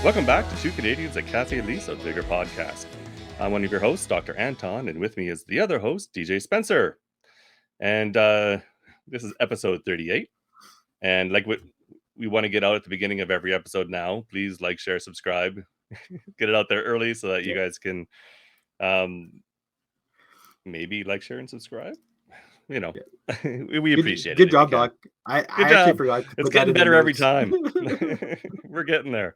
Welcome back to Two Canadians at Kafe Lise, a Vigor podcast. I'm one of your hosts, Dr. Anton, and with me is the other host, DJ Spencer. And this is episode 38. And like what we want to get out at the beginning of every episode now, please like, share, subscribe. Get it out there early so that you guys can maybe like, share, and subscribe. You know, we appreciate it. Good job, Doc. I actually forgot. It's getting better every time. We're getting there.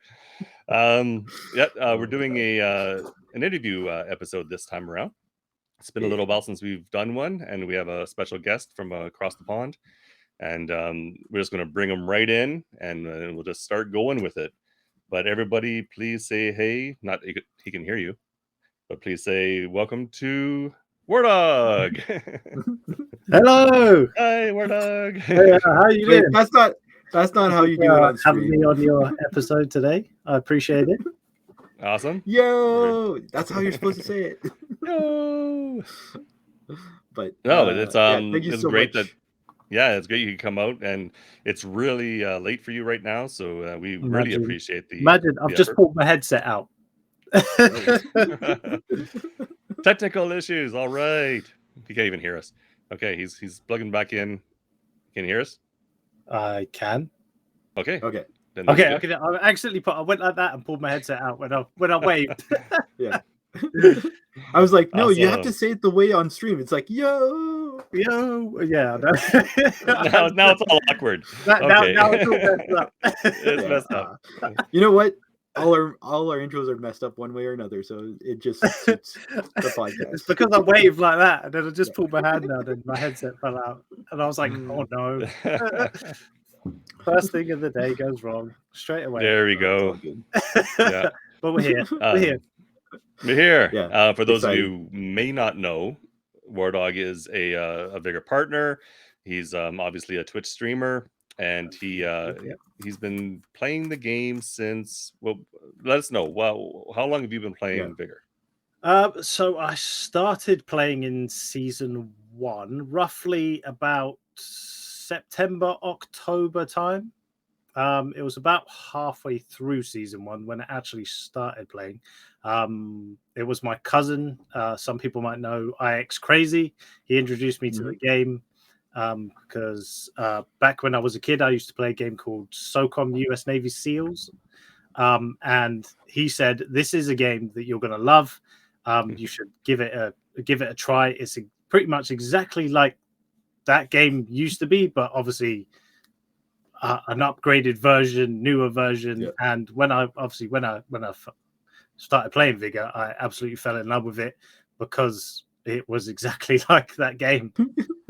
We're doing an interview episode this time around. It's been a little while since we've done one, and we have a special guest from across the pond. And we're just going to bring him right in, and we'll just start going with it. But everybody, please say hey. Not he can hear you, but please say welcome to Wardog. Hello. Hi, Wardog. Hey, how are you doing? That's not how you do it on having screen. me on your episode today. I appreciate it. Awesome. Yo, that's how you're supposed to say it. Yo. But no, it's thank you it's so great much. it's great you can come out, and it's really late for you right now, so we really appreciate the I've just pulled my headset out. Technical issues. All right, he can't even hear us. Okay, he's plugging back in. Can you hear us? I can. Okay. Then okay. I accidentally I went like that and pulled my headset out when I waved. Yeah. I was like, no, you have to say it the way on stream. It's like, yo. Yeah. now it's all awkward. Now it's all messed up. It's messed up. You know what? All our intros are messed up one way or another, so it just suits the podcast. It's because I waved like that, and then I just pulled my hand out, and my headset fell out, and I was like, "Oh no!" First thing of the day goes wrong straight away. There we go. Yeah, but we're here. We're here. Yeah. For those of you who may not know, Wardog is a Vigor partner. He's obviously a Twitch streamer. And he's been playing the game since. Well, let us know. Well, how long have you been playing Vigor? So I started playing in season 1, roughly about September, October time. It was about halfway through season 1 when I actually started playing. It was my cousin. Some people might know iXWaRDoG. He introduced me to the game. Because back when I was a kid, I used to play a game called SOCOM US Navy SEALs. And he said, this is a game that you're going to love. You should give it a try. It's pretty much exactly like that game used to be, but obviously an upgraded version, newer version. Yeah. And when I started playing Vigor, I absolutely fell in love with it because it was exactly like that game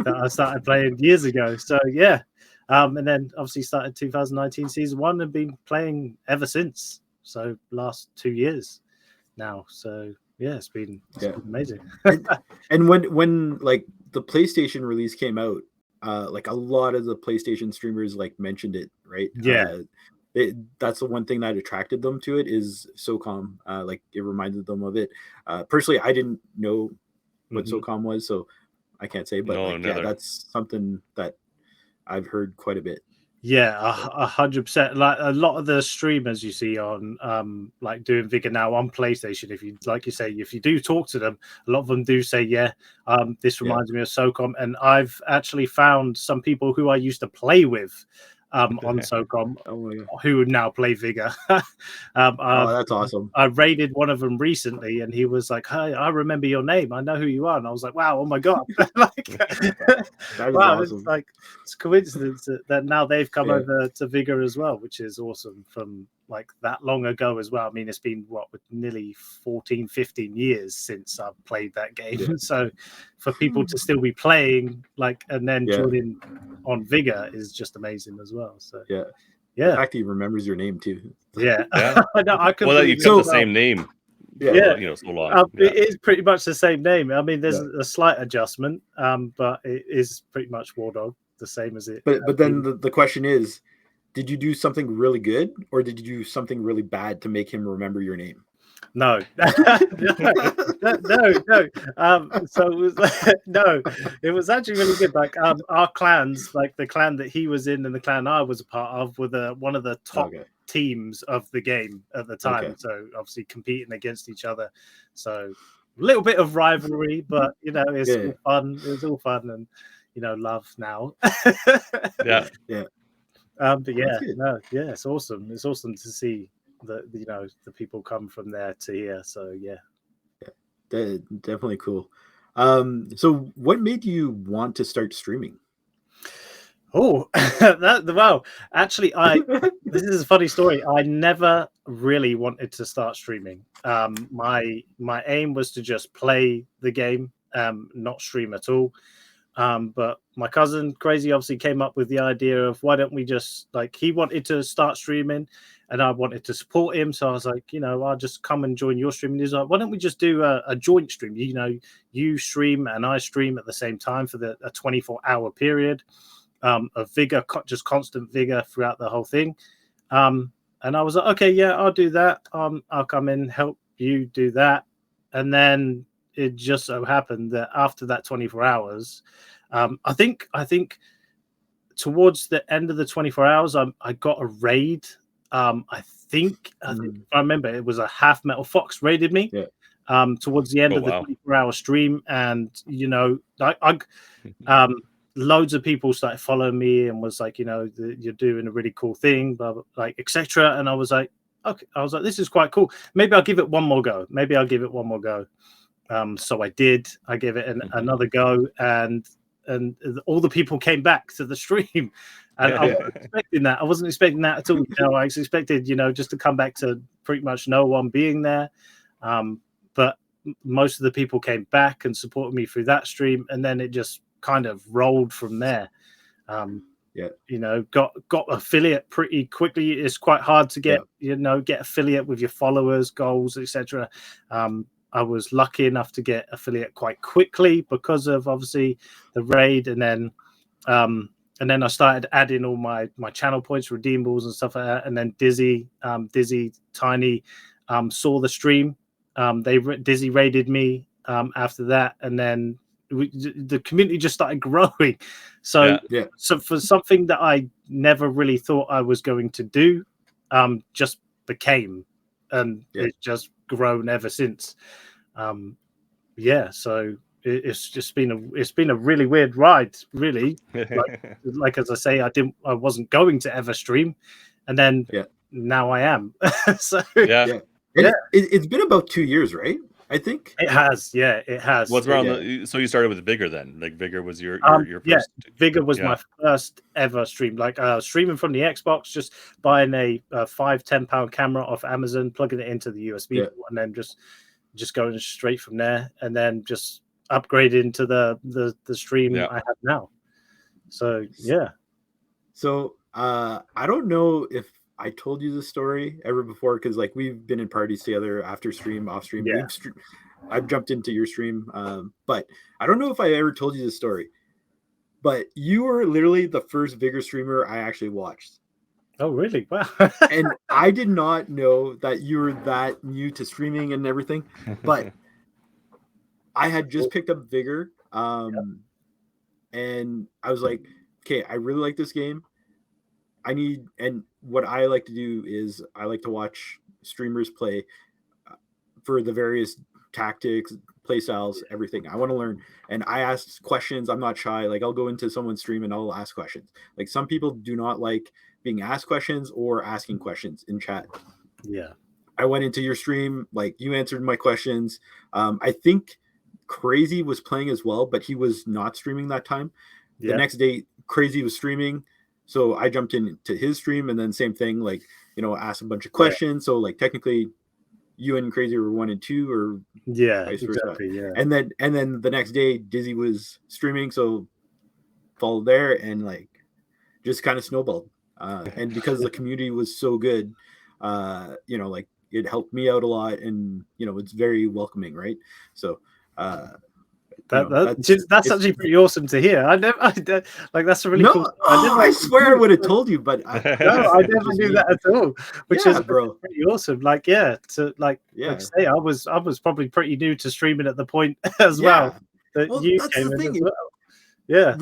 that I started playing years ago. So yeah, and then obviously started 2019 season 1 and been playing ever since. So last 2 years now. So yeah, it's been amazing. and when like the PlayStation release came out, like a lot of the PlayStation streamers like mentioned it, right? Yeah. That's the one thing that attracted them to it is SOCOM. Like it reminded them of it. Personally, I didn't know what SOCOM was, so I can't say, but that's something that I've heard quite a bit. Yeah, 100%. Like a lot of the streamers you see on like doing Vigor now on PlayStation, if you do talk to them, a lot of them do say, this reminds me of SOCOM. And I've actually found some people who I used to play with on SOCOM who would now play Vigor. That's awesome. I raided one of them recently and he was like, hey, I remember your name, I know who you are. And I was like, wow, oh my god. That is awesome. It's coincidence that now they've come over to Vigor as well, which is awesome from like that long ago as well. I mean, it's been with nearly 14-15 years since I've played that game. So for people to still be playing and then joining on Vigor is just amazing as well. So the fact that he remembers your name too. I could you got the same name so long. It is pretty much the same name. I mean, there's a slight adjustment, but it is pretty much Wardog, the same as it. But then the question is, did you do something really good or did you do something really bad to make him remember your name? No, no. So it was no, it was actually really good. Like our clans, like the clan that he was in and the clan I was a part of, were one of the top teams of the game at the time. So obviously competing against each other. So a little bit of rivalry, but it's all fun. It was all fun and love now. Yeah. But it's awesome. It's awesome to see that the people come from there to here. So definitely cool. So what made you want to start streaming? Oh, actually, this is a funny story. I never really wanted to start streaming. My aim was to just play the game, not stream at all. But my cousin Crazy obviously came up with the idea of why don't we just he wanted to start streaming and I wanted to support him. So I was like, I'll just come and join your stream. And he's like, why don't we just do a joint stream? You stream and I stream at the same time for a 24-hour period of vigor, just constant vigor throughout the whole thing. And I was like, okay, yeah, I'll do that. I'll come in, help you do that. And then it just so happened that after that 24 hours, I think towards the end of the 24 hours, I got a raid. I think if I remember, it was a half metal fox raided me towards the end of the 24-hour stream. And, loads of people started following me and was like, you're doing a really cool thing, blah, blah, etc. And I was like, okay, this is quite cool. Maybe I'll give it one more go. So I did. I gave it another go, and all the people came back to the stream, and I wasn't expecting that. I wasn't expecting that at all. I expected, just to come back to pretty much no one being there. But most of the people came back and supported me through that stream, and then it just kind of rolled from there. Got affiliate pretty quickly. It's quite hard to get get affiliate with your followers, goals, etc. I was lucky enough to get affiliate quite quickly because of obviously the raid, and then I started adding all my channel points, redeemables and stuff like that. And then Dizzy Tiny saw the stream. Dizzy raided me after that, and then the community just started growing. So for something that I never really thought I was going to do, just became, and it's just grown ever since. So it's just been a really weird ride, really. Like as I say, I wasn't going to ever stream, and then now I am. So it's been about 2 years, right? I think it has. Yeah, it has. What's around? So you started with Vigor then? Like Vigor was your first? Yeah, Vigor was my first ever stream. Like streaming from the Xbox, just buying a £5-10 camera off Amazon, plugging it into the USB, and then just going straight from there, and then just upgrading to the stream I have now. So So I don't know if I told you this story ever before, because we've been in parties together after stream, off stream. I've jumped into your stream, but I don't know if I ever told you this story. But you were literally the first Vigor streamer I actually watched. Oh, really? Wow. And I did not know that you were that new to streaming and everything, but I had just picked up Vigor, and I was like, okay, I really like this game. And what I like to do is I like to watch streamers play for the various tactics, play styles, everything. I want to learn, and I ask questions. I'm not shy. I'll go into someone's stream and I'll ask questions. Some people do not like being asked questions or asking questions in chat. Yeah. I went into your stream, you answered my questions. I think Crazy was playing as well, but he was not streaming that time. The next day, Crazy was streaming. So I jumped into his stream, and then same thing, asked a bunch of questions. So technically you and Crazy were 1 and 2, or vice versa. Exactly, yeah. And then the next day Dizzy was streaming, so followed there, and just kind of snowballed. And because the community was so good, it helped me out a lot, and it's very welcoming, right? So That's actually pretty awesome to hear. Like that's a really cool. I swear I would have told you, but I never knew that at all. Which is pretty awesome. Like like I say, I was probably pretty new to streaming at the point as well. That you came in as well. Yeah,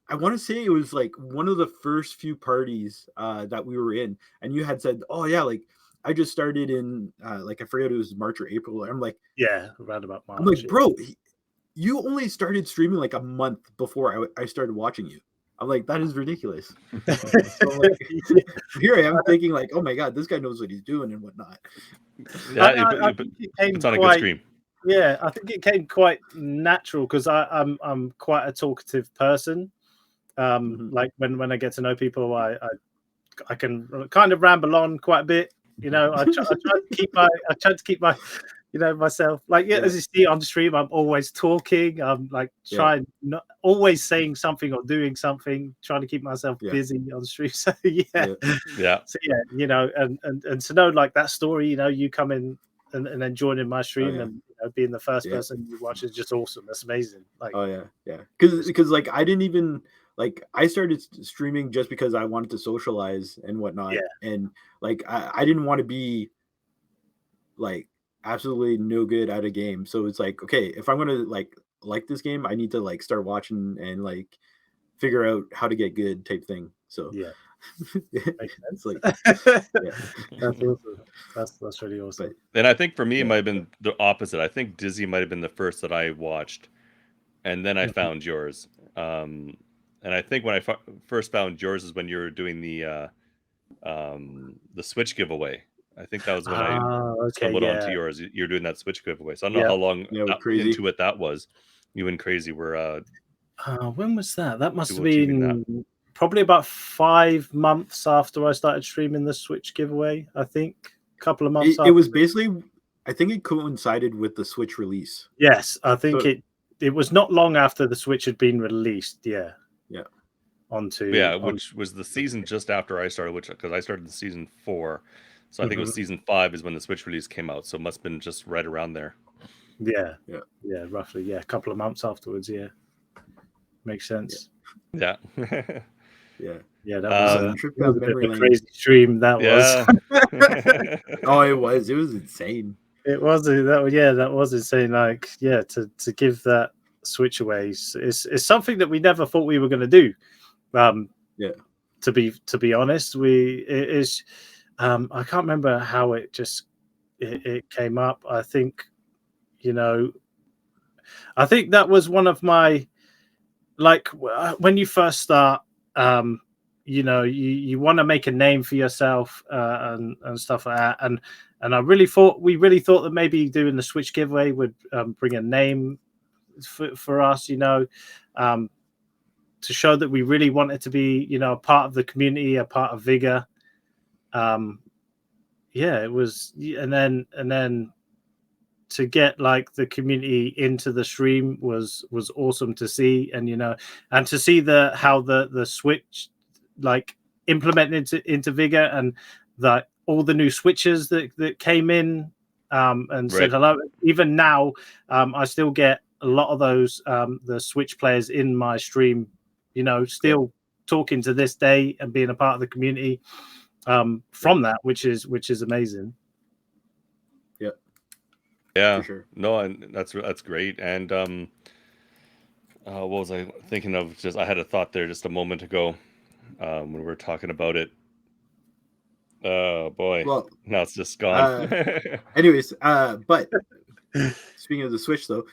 I want to say it was like one of the first few parties that we were in, and you had said, "Oh yeah, like I just started in like I forget it was March or April." I'm like, yeah, around about March. I'm like, bro, you only started streaming like a month before I started watching you. I'm like, that is ridiculous. So like, here I am thinking like, oh my god, this guy knows what he's doing and whatnot. I think it's on a good stream. Yeah, I think it came quite natural because I'm quite a talkative person. Like when I get to know people, I can kind of ramble on quite a bit. You know, I try to keep my myself. Like as you see on the stream, I'm always talking. I'm like trying not always saying something or doing something, trying to keep myself busy on the stream. So yeah. So and to know like that story, you come in and then joining my stream and being the first person you watch is just awesome. That's amazing. Like because like I didn't even like I started streaming just because I wanted to socialize and whatnot, and like I didn't want to be like absolutely no good at a game. So it's like, okay, if I'm gonna like this game, I need to like start watching and like figure out how to get good type thing. So it's like that's awesome. That's really awesome. And I think for me, it might have been the opposite. I think Dizzy might have been the first that I watched, and then I found yours. And I think when I first found yours is when you were doing the Switch giveaway. I think that was when I stumbled onto yours. You're doing that Switch giveaway. So I don't know how long into it that was. You and Crazy were. When was that? That must have been probably about 5 months after I started streaming the Switch giveaway. I think a couple of months. It was basically, I think it coincided with the Switch release. Yes, I think it was not long after the Switch had been released. Yeah. Which was the season just after I started, because I started in season 4. So I think it was season 5 is when the Switch release came out. So it must have been just right around there. Yeah, roughly. Yeah, a couple of months afterwards. Yeah, makes sense. Yeah. That was a bit of a crazy stream. That was. Oh, it was insane. It was that was insane. Like to give that Switch away is something that we never thought we were going to do. To be honest, I can't remember how it just it came up. I think that was one of my, like, when you first start, you want to make a name for yourself and stuff like that, and we really thought that maybe doing the Switch giveaway would bring a name for us, to show that we really wanted to be, a part of the community, a part of Vigor. It was, and then to get like the community into the stream was awesome to see, and to see how the Switch like implemented into Vigor, and that all the new switches that came in and said hello. Even now, I still get a lot of those the Switch players in my stream, still talking to this day and being a part of the community from that, which is amazing. Yeah, sure. No, and that's great. And what was I thinking of? I had a thought there just a moment ago when we were talking about it. Oh boy! Well, now it's just gone. Anyways, but speaking of the Switch, though,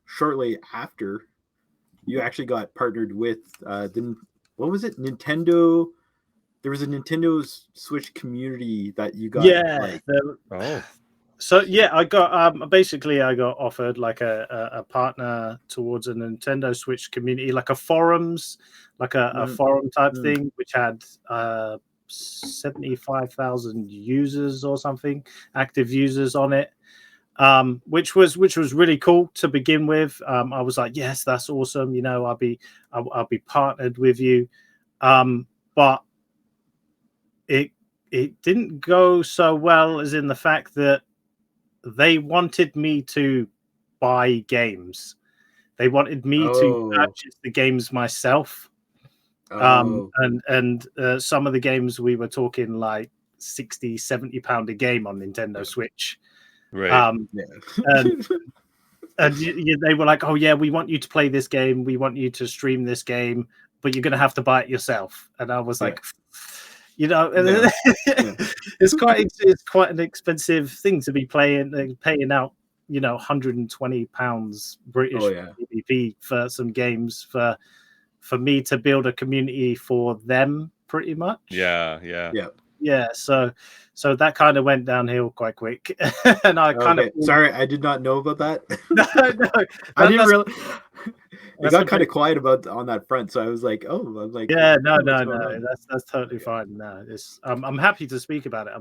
shortly after, you actually got partnered with what was it? Nintendo. There was a Nintendo Switch community that you got. So I got basically I got offered like a partner towards a Nintendo Switch community, like a forums, like a forum type thing, which had 75,000 users or something, active users on it, which was really cool to begin with. I was like, yes, that's awesome. I'll be partnered with you, but it didn't go so well, as in the fact that they wanted me to buy games. They wanted me to purchase the games myself. And some of the games we were talking like 60, 70 pound a game on Nintendo Switch. Right. And they were like, oh yeah, we want you to play this game, we want you to stream this game, but you're gonna have to buy it yourself. And I was like, it's quite an expensive thing to be paying out, £120 British GBP for some games for me to build a community for them, pretty much. Yeah, so that kind of went downhill quite quick. And I sorry, I did not know about that. No, I didn't really. It got kind of quiet on that front, so I was like, yeah, no, that's totally fine. No, I'm happy to speak about it.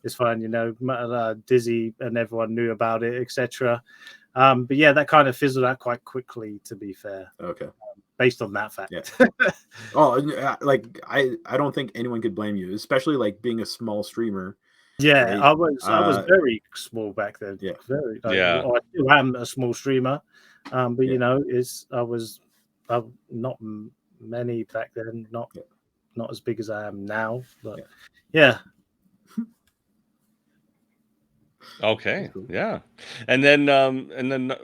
It's fine. Dizzy and everyone knew about it, etc. But yeah, that kind of fizzled out quite quickly, to be fair. Based on that fact. I don't think anyone could blame you, especially like being a small streamer. Yeah, right? I was very small back then. Yeah, very. I still am a small streamer, but I was not many back then. Not as big as I am now, but yeah. Okay, yeah, and then I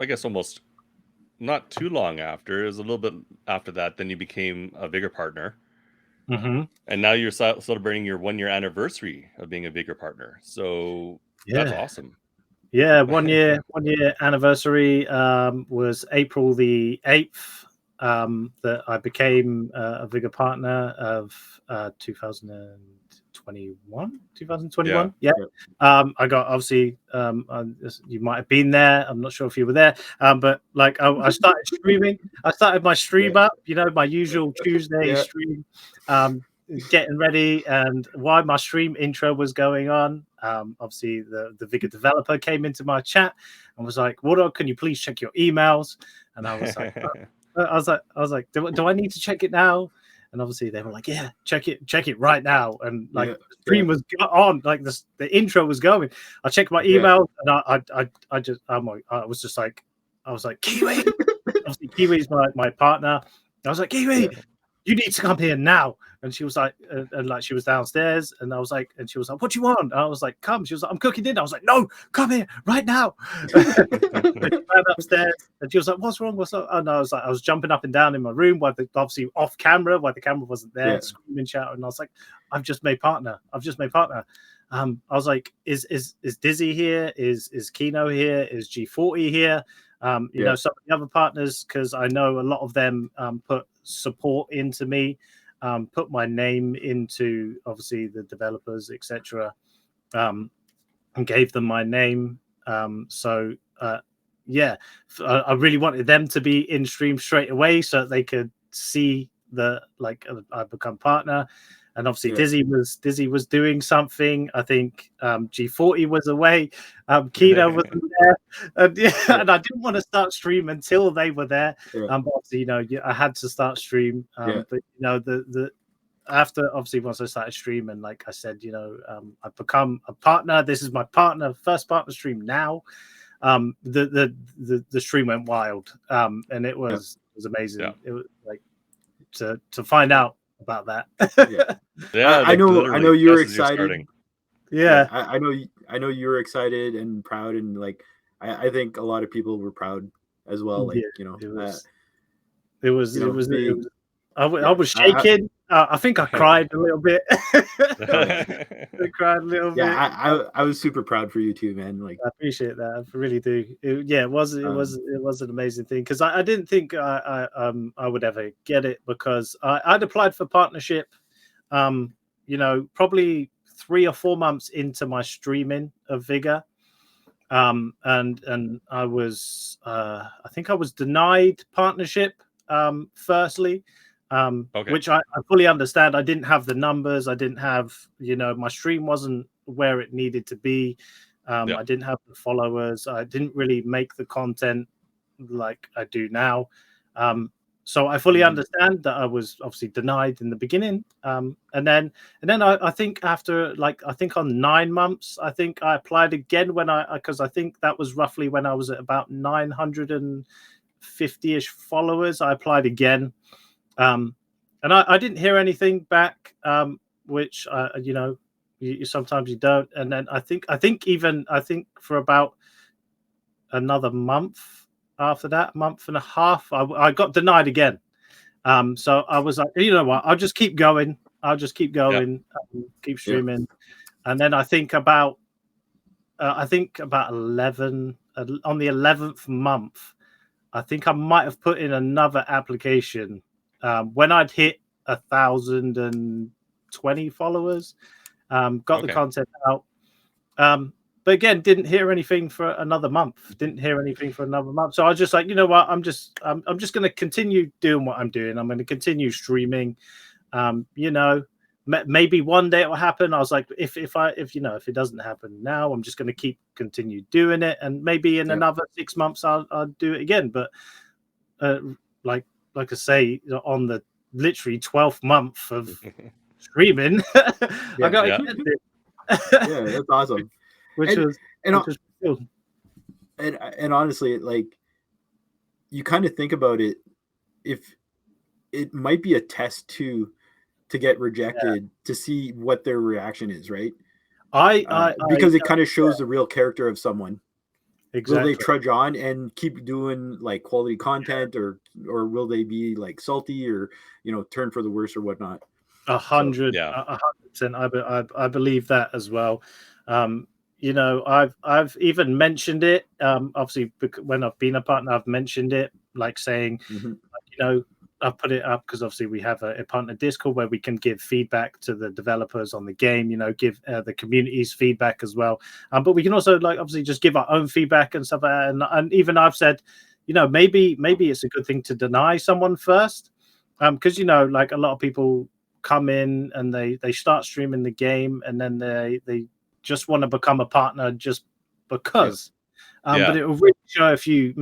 guess almost not too long after, it was a little bit after that, then you became a Vigor Partner. And now you're celebrating your 1-year anniversary of being a Vigor Partner. So that's awesome. Yeah, 1 year anniversary was April the 8th that I became a Vigor Partner of 2021. Yeah. I got, obviously, you might have been there, I'm not sure if you were there, but like I started streaming. I started my stream up, my usual Tuesday stream, getting ready. And while my stream intro was going on, obviously the Vigor developer came into my chat and was like, Wardog, can you please check your emails? And I was like, do I need to check it now? And obviously they were like, yeah, check it right now. And like the stream was on, like the intro was going. I checked my email and I was like, Kiwi. Obviously Kiwi's my partner. I was like, Kiwi, you need to come here now. And she was like, she was downstairs, and I was like, and she was like, what do you want? And I was like, come. She was like, I'm cooking dinner. I was like, no, come here right now. She ran upstairs, and she was like, what's wrong? What's up? And I was jumping up and down in my room, obviously off camera, while the camera wasn't there, screaming, shouting. And I was like, I've just made partner. I was like, is Dizzy here? Is Kino here? Is G40 here? Some of the other partners, because I know a lot of them put support into me, put my name into, obviously, the developers, etc., and gave them my name. I really wanted them to be in stream straight away so that they could see I become partner. And obviously Dizzy was doing something. I think G40 was away. Kino wasn't there. And I didn't want to start stream until they were there. But obviously, I had to start stream. But after, obviously, once I started streaming, like I said, I've become a partner. This is my first partner stream now. The stream went wild. And it was amazing. It was like to find out about that. I know you were excited. I know you were excited and proud, and like I think a lot of people were proud as well. Like it was I was shaking. I think I cried a little bit. I cried a little bit. I was super proud for you too, man. Like, I appreciate that. I really do. It was an amazing thing, because I didn't think I would ever get it, because I'd applied for partnership, probably 3 or 4 months into my streaming of Vigor, and I was I think I was denied partnership firstly. Which I fully understand. I didn't have the numbers. I didn't have, my stream wasn't where it needed to be. I didn't have the followers. I didn't really make the content like I do now. So I fully understand that I was obviously denied in the beginning. And then I think after I think on 9 months, I think I applied again because I think that was roughly when I was at about 950-ish followers. I applied again. And I didn't hear anything back, which you sometimes you don't. And then I think for about another month after that, month and a half, I got denied again. So I was like, you know what, I'll just keep going. Keep streaming. And then I think about 11 on the 11th month, I think I might have put in another application when I'd hit 1,020 followers. Got the content out. But again, didn't hear anything for another month. So I was just like, you know what? I'm just going to continue doing what I'm doing. I'm going to continue streaming. Maybe one day it will happen. I was like, if it doesn't happen now, I'm just going to continue doing it, and maybe in another 6 months I'll do it again. But like I say, on the literally 12th month of streaming, I got it. Yeah, that's awesome. And honestly, like, you kind of think about it, if it might be a test to get rejected, to see what their reaction is, right? Because it kind of shows the real character of someone. Exactly. Will they trudge on and keep doing like quality content, or will they be like salty, or turn for the worse or whatnot? 100%. I believe that as well. I've even mentioned it. Obviously, when I've been a partner, I've mentioned it, like saying, I've put it up because obviously we have a partner Discord where we can give feedback to the developers on the game. Give the community's feedback as well. But we can also obviously just give our own feedback and stuff. And even I've said, maybe it's a good thing to deny someone first, because a lot of people come in and they start streaming the game, and then they just want to become a partner just because. But it will really show if you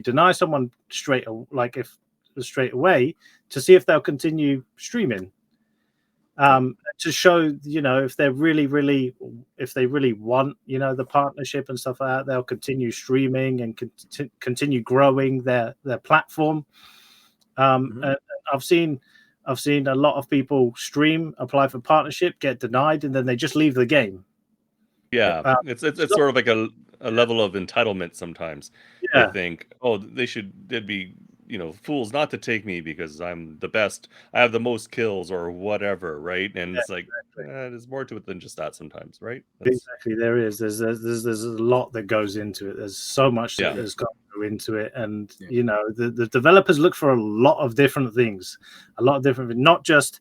deny someone straight away, to see if they'll continue streaming, to show if they really want the partnership and stuff like that, they'll continue streaming and continue growing their platform. And I've seen a lot of people stream, apply for partnership, get denied, and then they just leave the game. It's sort of like a level of entitlement sometimes. They think, they'd be fools not to take me because I'm the best, I have the most kills or whatever, right? And it's like, there's more to it than just that sometimes, right? Exactly. There's a lot that goes into it. There's so much that has got to go into it, and the developers look for a lot of different things, not just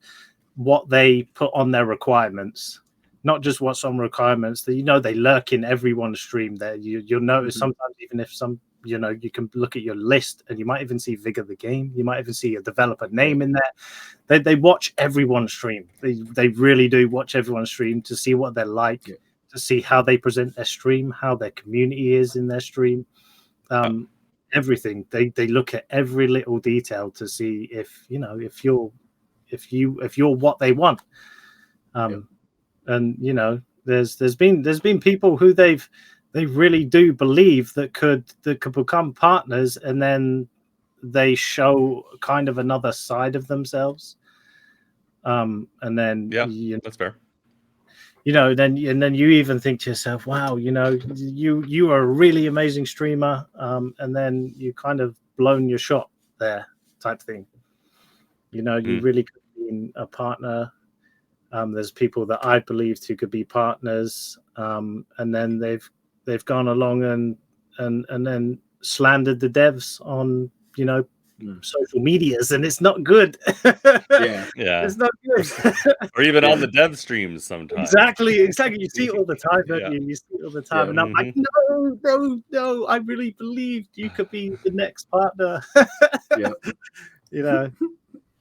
what they put on their requirements, not just what's on requirements. That they lurk in everyone's stream. There, you'll notice sometimes, even if you can look at your list and you might even see Vigor the game. You might even see a developer name in there. They watch everyone's stream. They really do watch everyone's stream to see what they're like, to see how they present their stream, how their community is in their stream. Everything. They look at every little detail to see if you're what they want. And there's been people who they really do believe that could become partners, and then they show kind of another side of themselves. And then that's fair. Then you even think to yourself, wow, you are a really amazing streamer, and then you kind of blown your shot there, type thing. You really could be a partner. There's people that I believed who could be partners, and then they've gone along and then slandered the devs on social medias, and it's not good. It's not good. Or even on the dev streams sometimes. Exactly. You see it all the time, don't you? You see it all the time, and I'm like, no, I really believed you could be the next partner.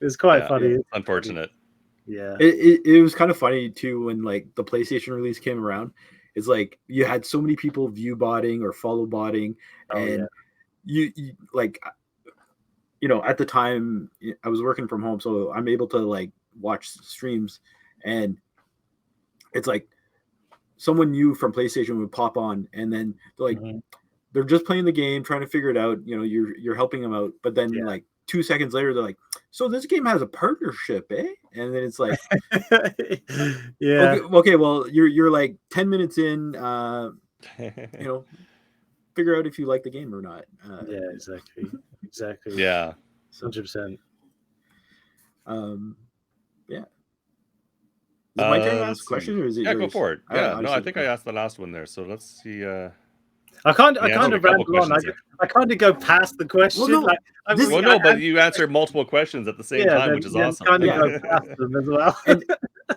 It's quite funny. Unfortunate. It was kind of funny too when like the PlayStation release came around. It's like you had so many people view botting or follow botting, and you like, at the time I was working from home, so I'm able to like watch streams, and it's like someone new from PlayStation would pop on, and then they're like, they're just playing the game, trying to figure it out. You're helping them out, but then like 2 seconds later, they're like, "So this game has a partnership, eh?" And then it's like, okay, well, you're like 10 minutes in, figure out if you like the game or not. Exactly. Yeah, 100%. Yeah. Is it my turn to ask a question, or is it yours? Go for it. Yeah, I think I asked the last one there. So let's see. I kind of ramble on. I kind of go past the question. Well, no, but you answer multiple questions at the same time, which is awesome. Kind of go past them as well. and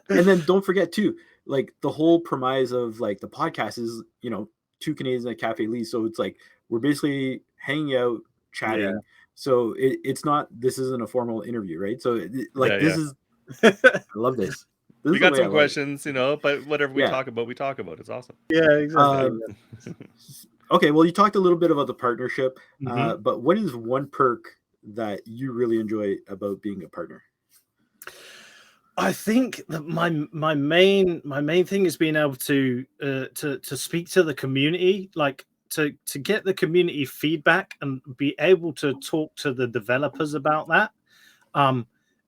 then don't forget too, like the whole premise of like the podcast is, two Canadians at Kafe Lise. So it's like we're basically hanging out, chatting. Yeah. So this isn't a formal interview, right? So this is. I love this. We got some questions, but whatever we talk about, It's awesome. Yeah, exactly. Okay, well, you talked a little bit about the partnership, but what is one perk that you really enjoy about being a partner? I think that my main thing is being able to speak to the community, like to get the community feedback and be able to talk to the developers about that.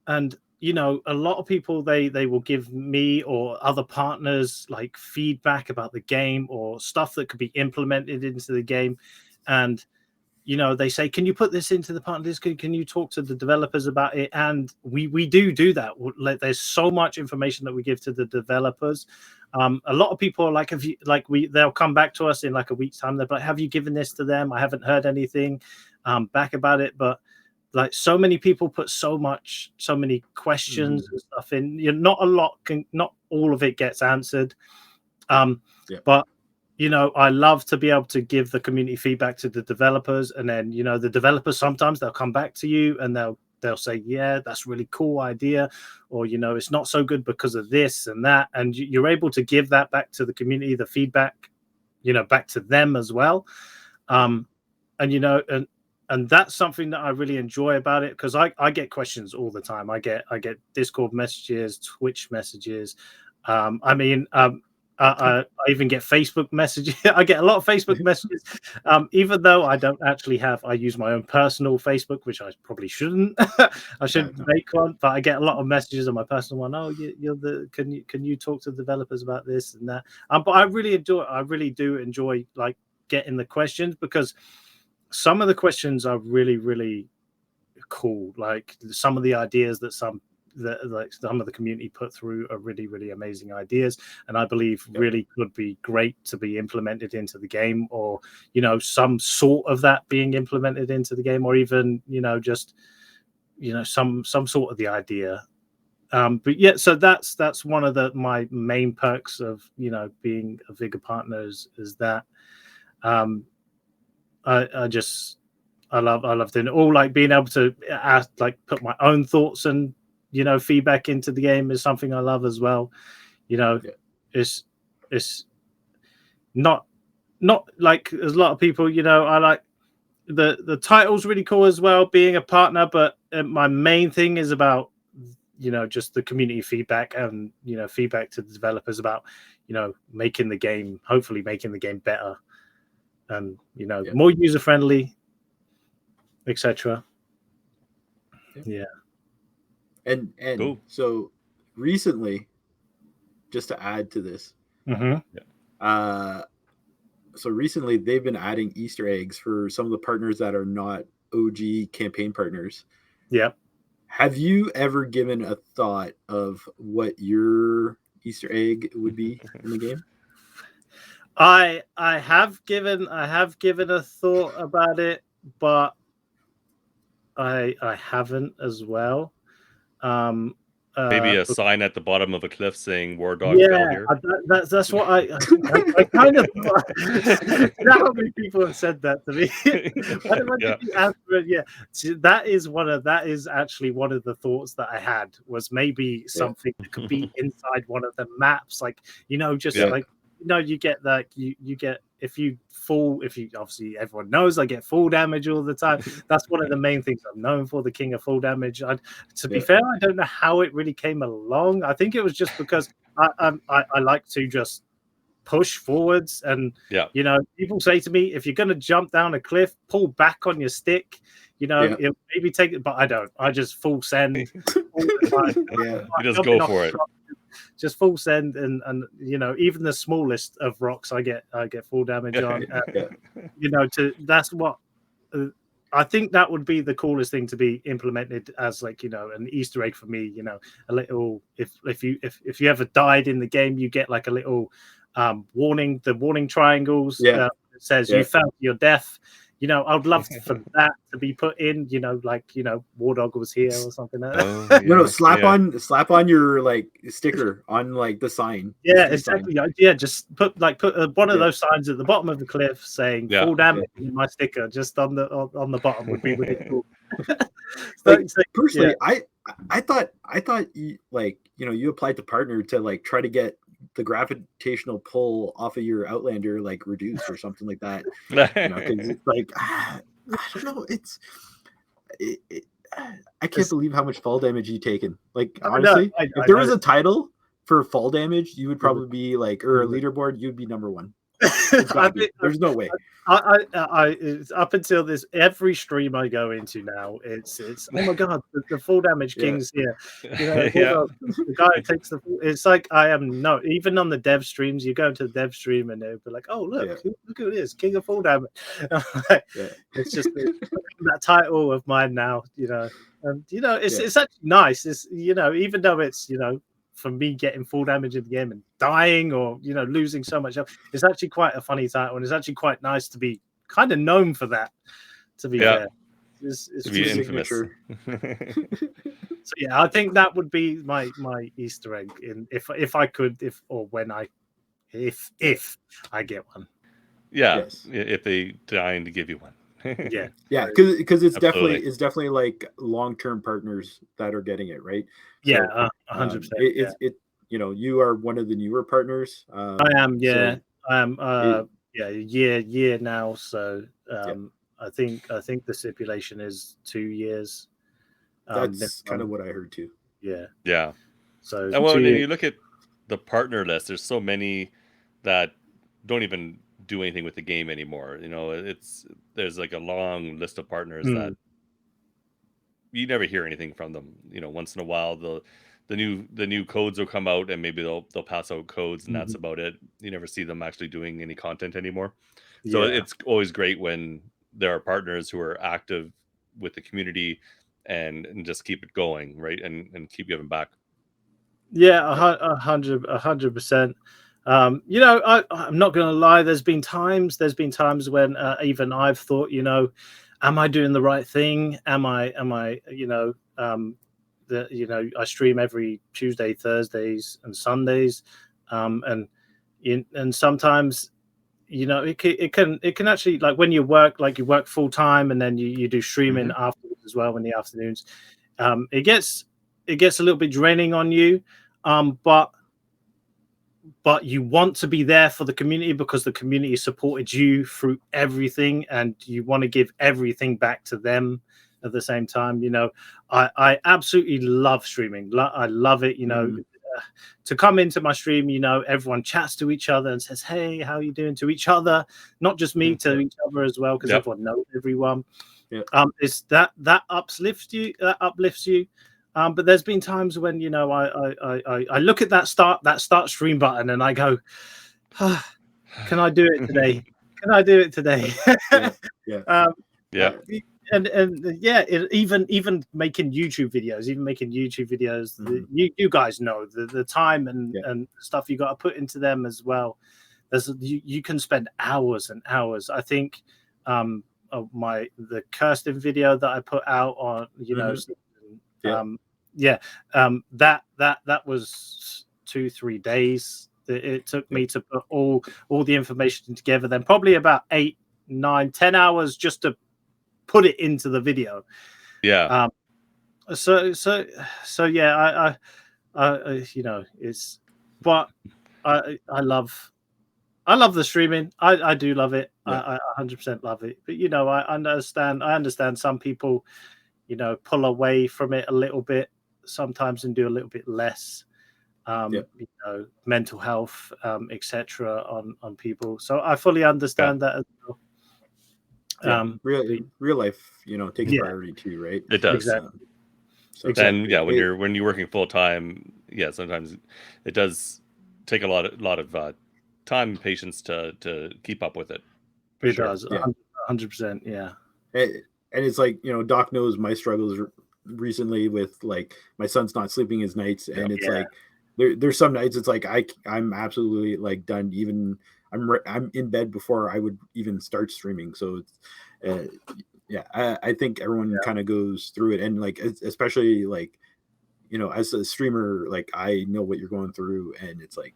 And a lot of people they will give me or other partners like feedback about the game or stuff that could be implemented into the game, and they say, can you put this into the partners? Can you talk to the developers about it? And we do that. There's so much information that we give to the developers. A lot of people are like, they'll come back to us in like a week's time. They're like, have you given this to them? I haven't heard anything back about it, but like so many people put so many questions and stuff in. Not all of it gets answered. But I love to be able to give the community feedback to the developers, and then the developers sometimes they'll come back to you and they'll say, yeah, that's a really cool idea, or it's not so good because of this and that, and you're able to give that back to the community, the feedback back to them as well. And that's something that I really enjoy about it, because I get questions all the time. I get Discord messages, Twitch messages. I even get Facebook messages. I get a lot of Facebook messages, even though I don't actually I use my own personal Facebook, which I probably shouldn't. I should make one, but I get a lot of messages on my personal one. Oh, can you talk to developers about this and that? But I really do enjoy like getting the questions, because some of the questions are really, really cool. Like some of the ideas that some of the community put through are really, really amazing ideas, and I believe really could be great to be implemented into the game, or some sort of that being implemented into the game, or even just some sort of the idea. But yeah, so that's one of my main perks of being a Vigor Partner is that I love doing it all, like being able to put my own thoughts and feedback into the game is something I love as well. It's not like there's a lot of people, I like the title's really cool as well, being a partner, but my main thing is about just the community feedback and feedback to the developers about making the game better and more user friendly, etc. And cool. So recently, just to add to this, so recently they've been adding Easter eggs for some of the partners that are not OG campaign partners. Yeah. Have you ever given a thought of what your Easter egg would be in the game? I have given a thought about it, but I haven't as well. Maybe a sign at the bottom of a cliff saying "Wardog fell here." That's what I kind of thought. How many people have said that to me? See, that is actually one of the thoughts that I had, was maybe something that could be inside one of the maps, like you get like you get if you obviously everyone knows I get full damage all the time. That's one of the main things I'm known for, the king of full damage. To be fair, I don't know how it really came along. I think it was just because I like to just push forwards, and you know, people say to me, if you're going to jump down a cliff, pull back on your stick, you know, maybe take it, but I don't. I just full send all the time. You just go for it. Just full send, and you know, even the smallest of rocks I get full damage on. You know, that's what I think that would be the coolest thing to be implemented as, like, you know, an Easter egg for me. You know, a little, if you ever died in the game, you get like a little warning, the warning triangles that says you fell to your death. You know, I'd love for that to be put in, you know, like, you know, Wardog was here or something like that. No, slap on your like sticker on like the sign. Yeah, exactly. Sign. Yeah, just put one of those signs at the bottom of the cliff saying full damage in my sticker, just on the bottom would be really cool. Personally, I thought you, like, you know, you applied to Partner to like try to get the gravitational pull off of your Outlander like reduced or something like that. You know, because it's like I don't know, I can't believe how much fall damage you've taken. Like, honestly, if there was a title for fall damage, you would probably be like, or a leaderboard, you'd be number one. There's no way. I up until this, every stream I go into now, it's oh my god, the full damage king's here. You know, the guy who takes it's like even on the dev streams, you go into the dev stream and they'll be like, oh look who it is, king of full damage. It's just that title of mine now, you know. And you know, it's actually nice. It's, you know, even though it's, you know, for me getting full damage in the game and dying, or, you know, losing so much health, it's actually quite a funny title, and it's actually quite nice to be kind of known for that, to be fair. It's to be infamous. So yeah, I think that would be my Easter egg, in if I could, if I get one. If they dying to give you one. Because it's definitely like long-term partners that are getting it, right? 100%. It you know, you are one of the newer partners. I am, I am year now, so I think the stipulation is 2 years. That's kind of what I heard too. So when you look at the partner list, there's so many that don't even do anything with the game anymore. You know, there's like a long list of partners that you never hear anything from them. You know, once in a while the new codes will come out, and maybe they'll pass out codes, and that's about it. You never see them actually doing any content anymore. So it's always great when there are partners who are active with the community and just keep it going, right, and keep giving back. 100%. You know, I'm not going to lie. There's been times when even I've thought, you know, am I doing the right thing? Am I, you know, you know, I stream every Tuesday, Thursdays, and Sundays, and sometimes, you know, it can actually, like, when you work full time, and then you do streaming afterwards as well in the afternoons. It gets a little bit draining on you, but you want to be there for the community because the community supported you through everything, and you want to give everything back to them at the same time. You know, I absolutely love streaming. I love it. You know, to come into my stream, you know, everyone chats to each other and says, hey, how are you doing, to each other, not just me, to each other as well, because everyone knows everyone. It's that uplifts you. But there's been times when, you know, I look at that start stream button and I go, can I do it today? Can I do it today? Even making YouTube videos, you guys know the time and stuff you got to put into them as well. You can spend hours and hours. I think the Kirsten video that I put out on, you know, that was 2-3 days. It took me to put all the information together, then probably about 8, 9, 10 hours just to put it into the video. So yeah, I you know, it's, but I I love the streaming. I do love it. Yeah. I 100% love it. But I understand some people, pull away from it a little bit sometimes and do a little bit less. Mental health, etc. on people. So I fully understand that as well. Real life, takes priority too, right? It does. Exactly. And when you're working full time, sometimes it does take a lot of time and patience to keep up with it. It does. 100%. Yeah. And it's like, Doc knows my struggles recently with like my son's not sleeping his nights, and it's like there's some nights it's like I'm absolutely like done. Even I'm in bed before I would even start streaming. So it's I think everyone kind of goes through it, and like especially like as a streamer, like I know what you're going through, and it's like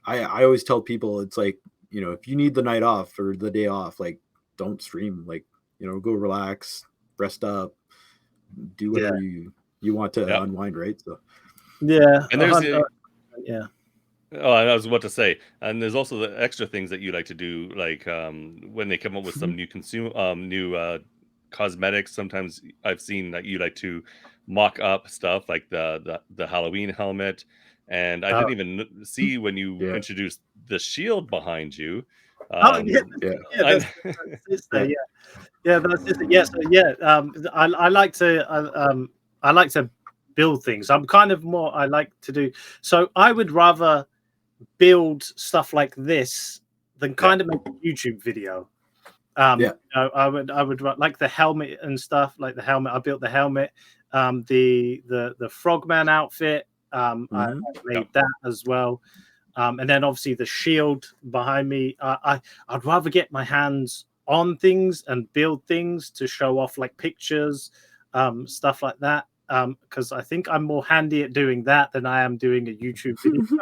I always tell people it's like if you need the night off or the day off, like don't stream, like go relax, rest up, do whatever you want to unwind, right? So and there's Oh, I was about to say, and there's also the extra things that you like to do, like when they come up with some new cosmetics. Sometimes I've seen that you like to mock up stuff like the Halloween helmet, and I didn't even see when you introduced the shield behind you. I like to build things. I'm kind of more. I like to do so. I would rather build stuff like this than kind of make a YouTube video. I would like the helmet and stuff, like the helmet. I built the helmet, the Frogman outfit. I made that as well. And then obviously the shield behind me. I'd rather get my hands on things and build things to show off, like pictures, stuff like that. Because I think I'm more handy at doing that than I am doing a YouTube video.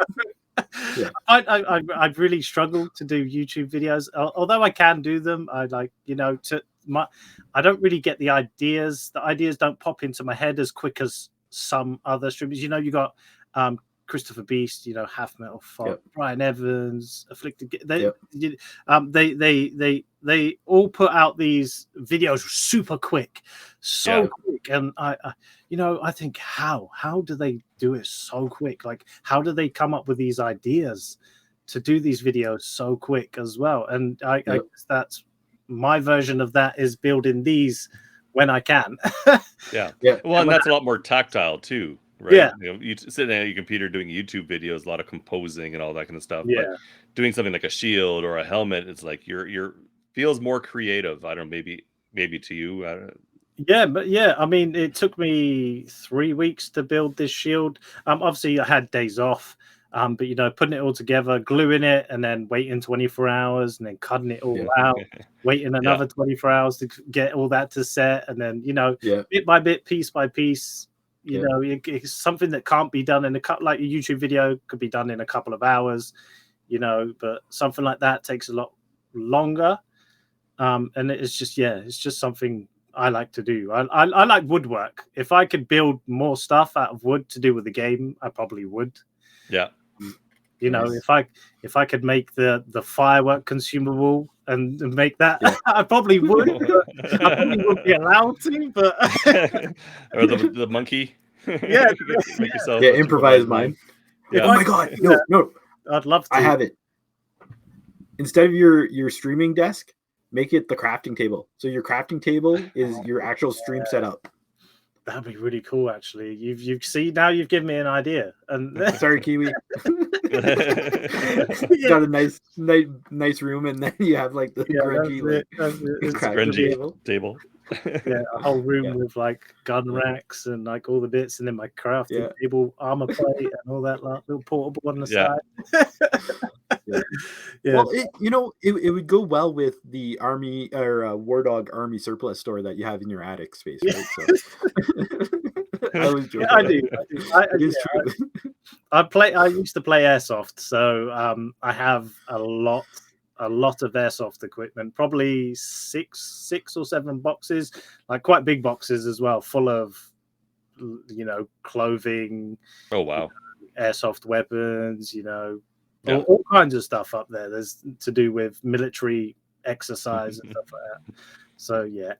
I really struggle to do YouTube videos, although I can do them. I like, I don't really get the ideas. The ideas don't pop into my head as quick as some other streamers. You got Christopher Beast, Half Metal Fox, Brian Evans, Afflicted. They all put out these videos super quick, quick, and I think how do they do it so quick? Like, how do they come up with these ideas to do these videos so quick as well? And I guess that's my version of that, is building these when I can. Well, and that's a lot more tactile too. Right. You sitting at your computer doing YouTube videos, a lot of composing and all that kind of stuff. But doing something like a shield or a helmet, it's like you're feels more creative. I don't know, maybe to you. I mean, it took me 3 weeks to build this shield. Obviously I had days off. But putting it all together, gluing it, and then waiting 24 hours, and then cutting it all out, waiting another 24 hours to get all that to set, and then bit by bit, piece by piece. It's something that can't be done in like a YouTube video could be done in a couple of hours, but something like that takes a lot longer. And it's just something I like to do. I like woodwork. If I could build more stuff out of wood to do with the game, I probably would. If I could make the firework consumable and make that, I probably would. I probably wouldn't be allowed to, but or the monkey. Make yourself improvise mine. Oh my god, no! I'd love to. I have it. Instead of your streaming desk, make it the crafting table. So your crafting table is your actual stream setup. That'd be really cool, actually. You've see, now you've given me an idea. And sorry, Kiwi. Got a nice room, and then you have like the grungy table. A whole room with like gun racks and like all the bits, and then my crafting table, armor plate, and all that little portable on the side. Well, it would go well with the army or WARDoG army surplus store that you have in your attic space, right? So I was joking. I do. It is true. I used to play airsoft, so I have a lot of airsoft equipment, probably six or seven boxes, like quite big boxes as well, full of clothing. Oh wow. Airsoft weapons, all kinds of stuff up there. There's to do with military exercise and stuff like that. So yeah.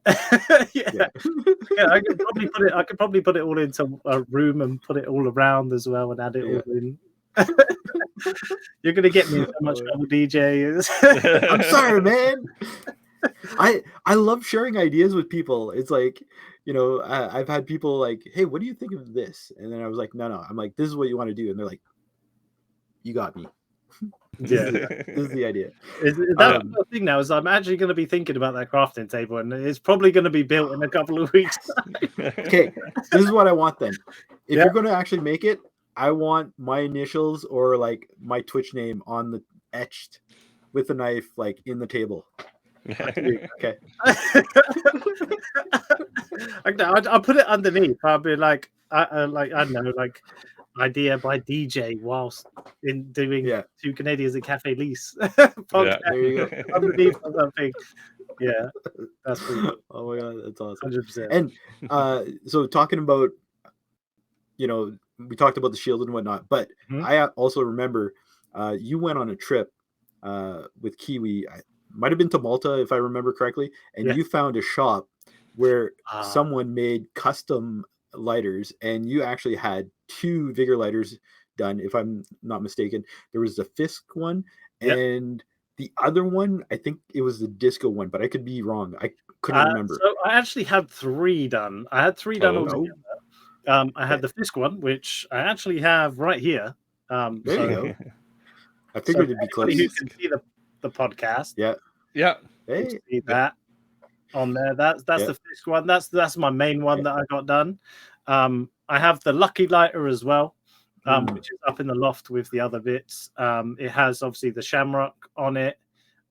Yeah, I could probably put it all into a room and put it all around as well and add it all in. You're gonna get me in so much trouble, DJ. I'm sorry, man. I love sharing ideas with people. It's like, I've had people like, hey, what do you think of this? And then I was like, no. I'm like, this is what you want to do. And they're like, you got me. Yeah, this is the idea. That's the thing now is I'm actually going to be thinking about that crafting table, and it's probably going to be built in a couple of weeks. Okay, this is what I want then. If you're going to actually make it, I want my initials or like my Twitch name on the etched with a knife, like in the table. Okay. I'll put it underneath. I'll be like, I don't know, like idea by DJ whilst in doing Two Canadians at Kafe Lise podcast. There you go. Underneath or something. Yeah, that's pretty cool. Oh my god, that's awesome. 100%. And so talking about, we talked about the shield and whatnot, but I also remember you went on a trip with Kiwi. I might have been to Malta if I remember correctly, and you found a shop where someone made custom lighters, and you actually had 2 Vigor lighters done, if I'm not mistaken. There was the Fisk one, and the other one, I think it was the disco one, but I could be wrong. I couldn't remember. So I actually had 3 done. I had 3 done altogether. I had the Fisk one, which I actually have right here. There you go. I figured it'd be close. You can see the podcast. Yeah. Hey. See that on there. That's the Fisk one. That's my main one that I got done. I have the Lucky Lighter as well, which is up in the loft with the other bits. It has obviously the shamrock on it,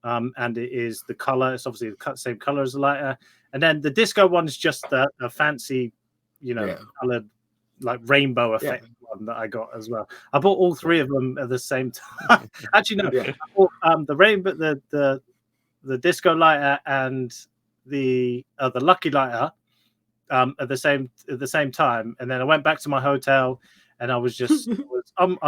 and it is the color. It's obviously the same color as the lighter. And then the disco one is just a fancy, colored, like rainbow effect one that I got as well. I bought all 3 of them at the same time. Actually, no. I bought the rainbow, the disco lighter, and the Lucky Lighter at the same time, and then I went back to my hotel, and I was just I can't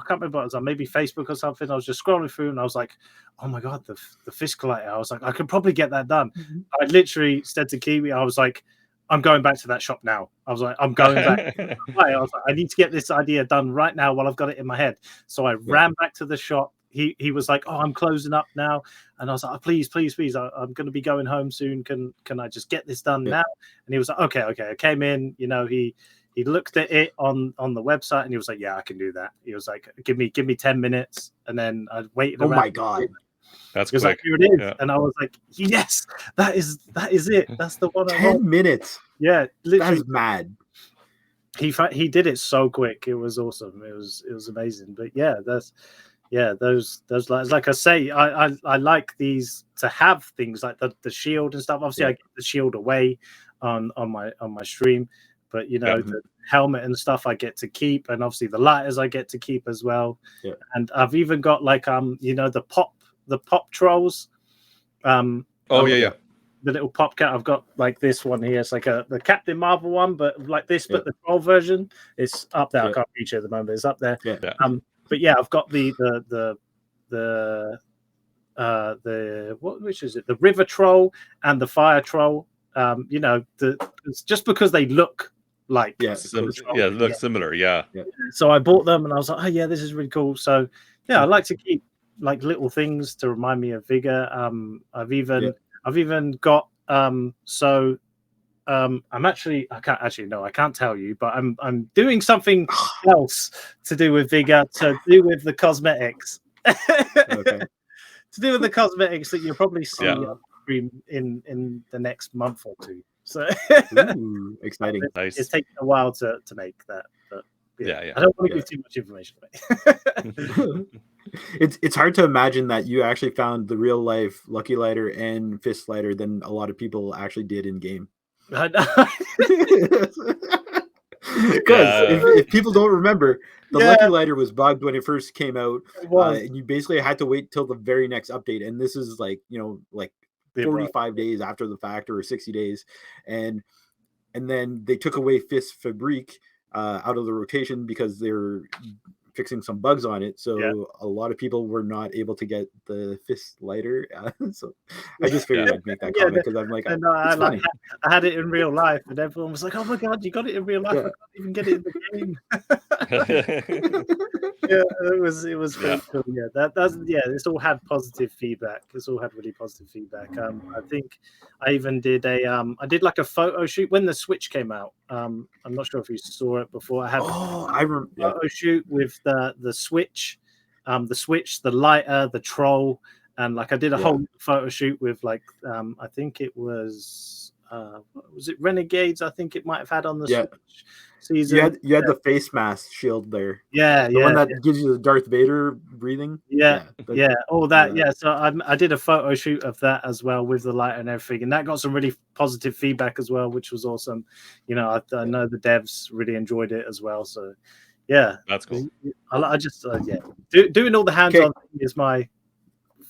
remember what it was on, maybe Facebook or something. I was just scrolling through, and I was like, oh my god, the Fisk lighter. I was like, I could probably get that done. I literally said to Kiwi, I was like, I'm going back to that shop now. I was like, I'm going back. I was like, I need to get this idea done right now while I've got it in my head. So I ran back to the shop. He was like, oh, I'm closing up now. And I was like, oh, please. I'm going to be going home soon. Can I just get this done now? And he was like, okay. I came in, he looked at it on the website, and he was like, yeah, I can do that. He was like, give me 10 minutes. And then I waited around. Oh my God. That's quick. Like, here it is. Yeah. And I was like, yes, that is it. That's the one. 10 minutes. Yeah. Literally. That is mad. He did it so quick. It was awesome. It was amazing. But those like I say, I like these to have things like the shield and stuff. Obviously I get the shield away on my stream, but the helmet and stuff I get to keep, and obviously the lighters I get to keep as well. And I've even got like the pop trolls. The little pop cat. I've got like this one here. It's like the Captain Marvel one, but like this, but the troll version. It's up there. I can't reach it at the moment. It's up there. But I've got the which is it? The river troll and the fire troll. It's just because they look like look similar. Yeah. So I bought them, and I was like, oh yeah, this is really cool. So I like to keep like little things to remind me of Vigor. I've even got I'm actually I can't tell you, but I'm doing something else to do with Vigor, to do with the cosmetics. To do with the cosmetics that you'll probably see in the next month or 2. So exciting. Nice. It's taking a while to make that, but I don't want to give too much information away. It's hard to imagine that you actually found the real life Lucky Lighter and Fist Lighter than a lot of people actually did in game. Because if people don't remember, the Lucky Lighter was bugged when it first came out, and you basically had to wait till the very next update. And this is like 45 days after the fact, or 60 days, and then they took away Fist Fabrique out of the rotation because fixing some bugs on it. So a lot of people were not able to get the fist lighter. So I just figured I'd make that comment because I'm like, I had it in real life, and everyone was like, "Oh my god, you got it in real life! I can't even get it in the game." It was pretty cool. It's all had positive feedback. It's all had really positive feedback. I think I even did I did like a photo shoot when the Switch came out. I'm not sure if you saw it before. I had photo shoot with the Switch, the lighter, the troll, and like I did a whole photo shoot with like I think it was it Renegades? I think it might have had on the Switch season. You had the face mask shield there. The one that gives you the Darth Vader breathing. All that. So I did a photo shoot of that as well with the light and everything, and that got some really positive feedback as well, which was awesome. I know the devs really enjoyed it as well. So that's cool. I just doing all the hands-on thing is my.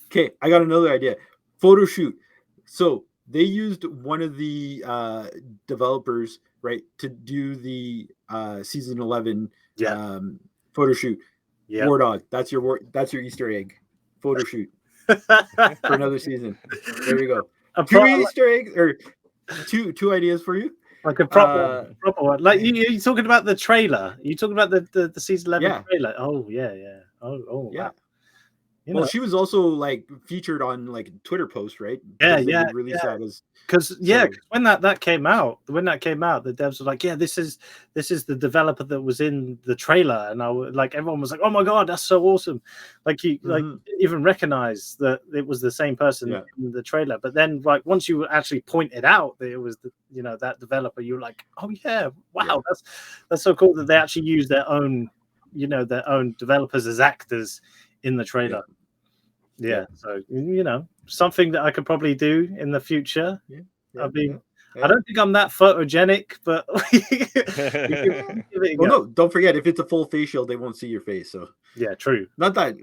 Okay, I got another idea. Photo shoot. So they used one of the developers, right, to do the season 11 photo shoot. Wardog. That's your Easter egg. Photo shoot for another season. There you go. Two Easter eggs or two ideas for you. Like a proper one. Like you talking about the trailer? You talking about the season 11 trailer? Oh yeah. Oh yeah. Wow. Well, she was also like featured on like Twitter posts, right? Because when that came out, the devs were like, this is the developer that was in the trailer, and everyone was like, oh my god, that's so awesome! Like you even recognize that it was the same person in the trailer, but then like once you actually pointed out that it was that developer, you're like, oh yeah, wow, that's so cool that they actually use their own developers as actors in the trailer. So something that I could probably do in the future. I don't think I'm that photogenic, but no, don't forget, if it's a full face shield, they won't see your face. So true. Not that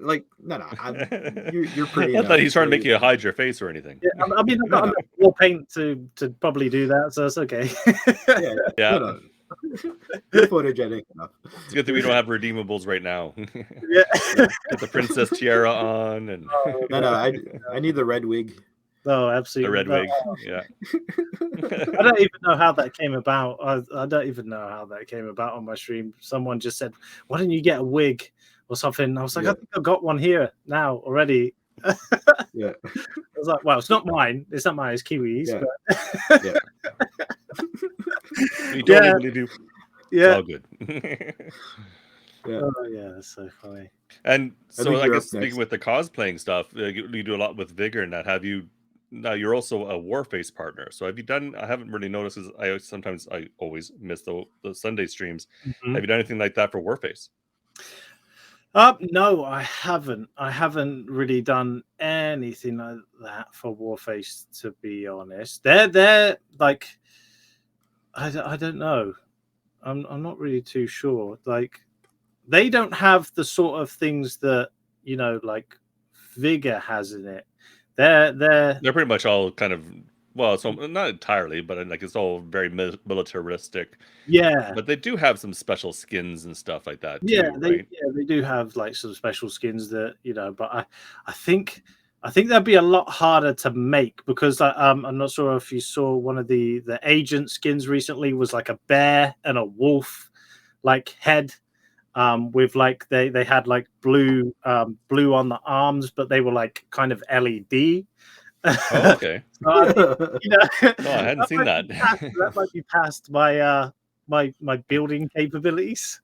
you're pretty. Not that he's trying to make you hide your face or anything. I've got enough wall paint to probably do that, so it's okay. You're photogenic enough. It's a good thing we don't have redeemables right now. Get the princess tiara on and I need the red wig. Oh, absolutely. The red wig. I don't even know how that came about. I don't even know how that came about on my stream. Someone just said, "Why don't you get a wig or something?" I was like, "I think I've got one here now already." I was like, "Well, it's not mine. It's not mine. It's Kiwi's." But... You don't really do. It's all good. That's so funny. And so I guess speaking with the cosplaying stuff, you do a lot with Vigor and that. Have you? Now you're also a Warface partner. So have you done? I haven't really noticed. I always miss the Sunday streams. Have you done anything like that for Warface? No, I haven't. I haven't really done anything like that for Warface, to be honest. They're like, I don't know. I'm not really too sure. Like, they don't have the sort of things that like Vigor has in it. They're pretty much all kind of so not entirely, but like it's all very militaristic. But they do have some special skins and stuff like that too, right? They do have like some special skins that but I think that'd be a lot harder to make because I'm not sure if you saw one of the agent skins recently was like a bear and a wolf like head with like they had like blue on the arms, but they were like kind of LED. Oh, okay. I hadn't seen that. That might be past my my building capabilities.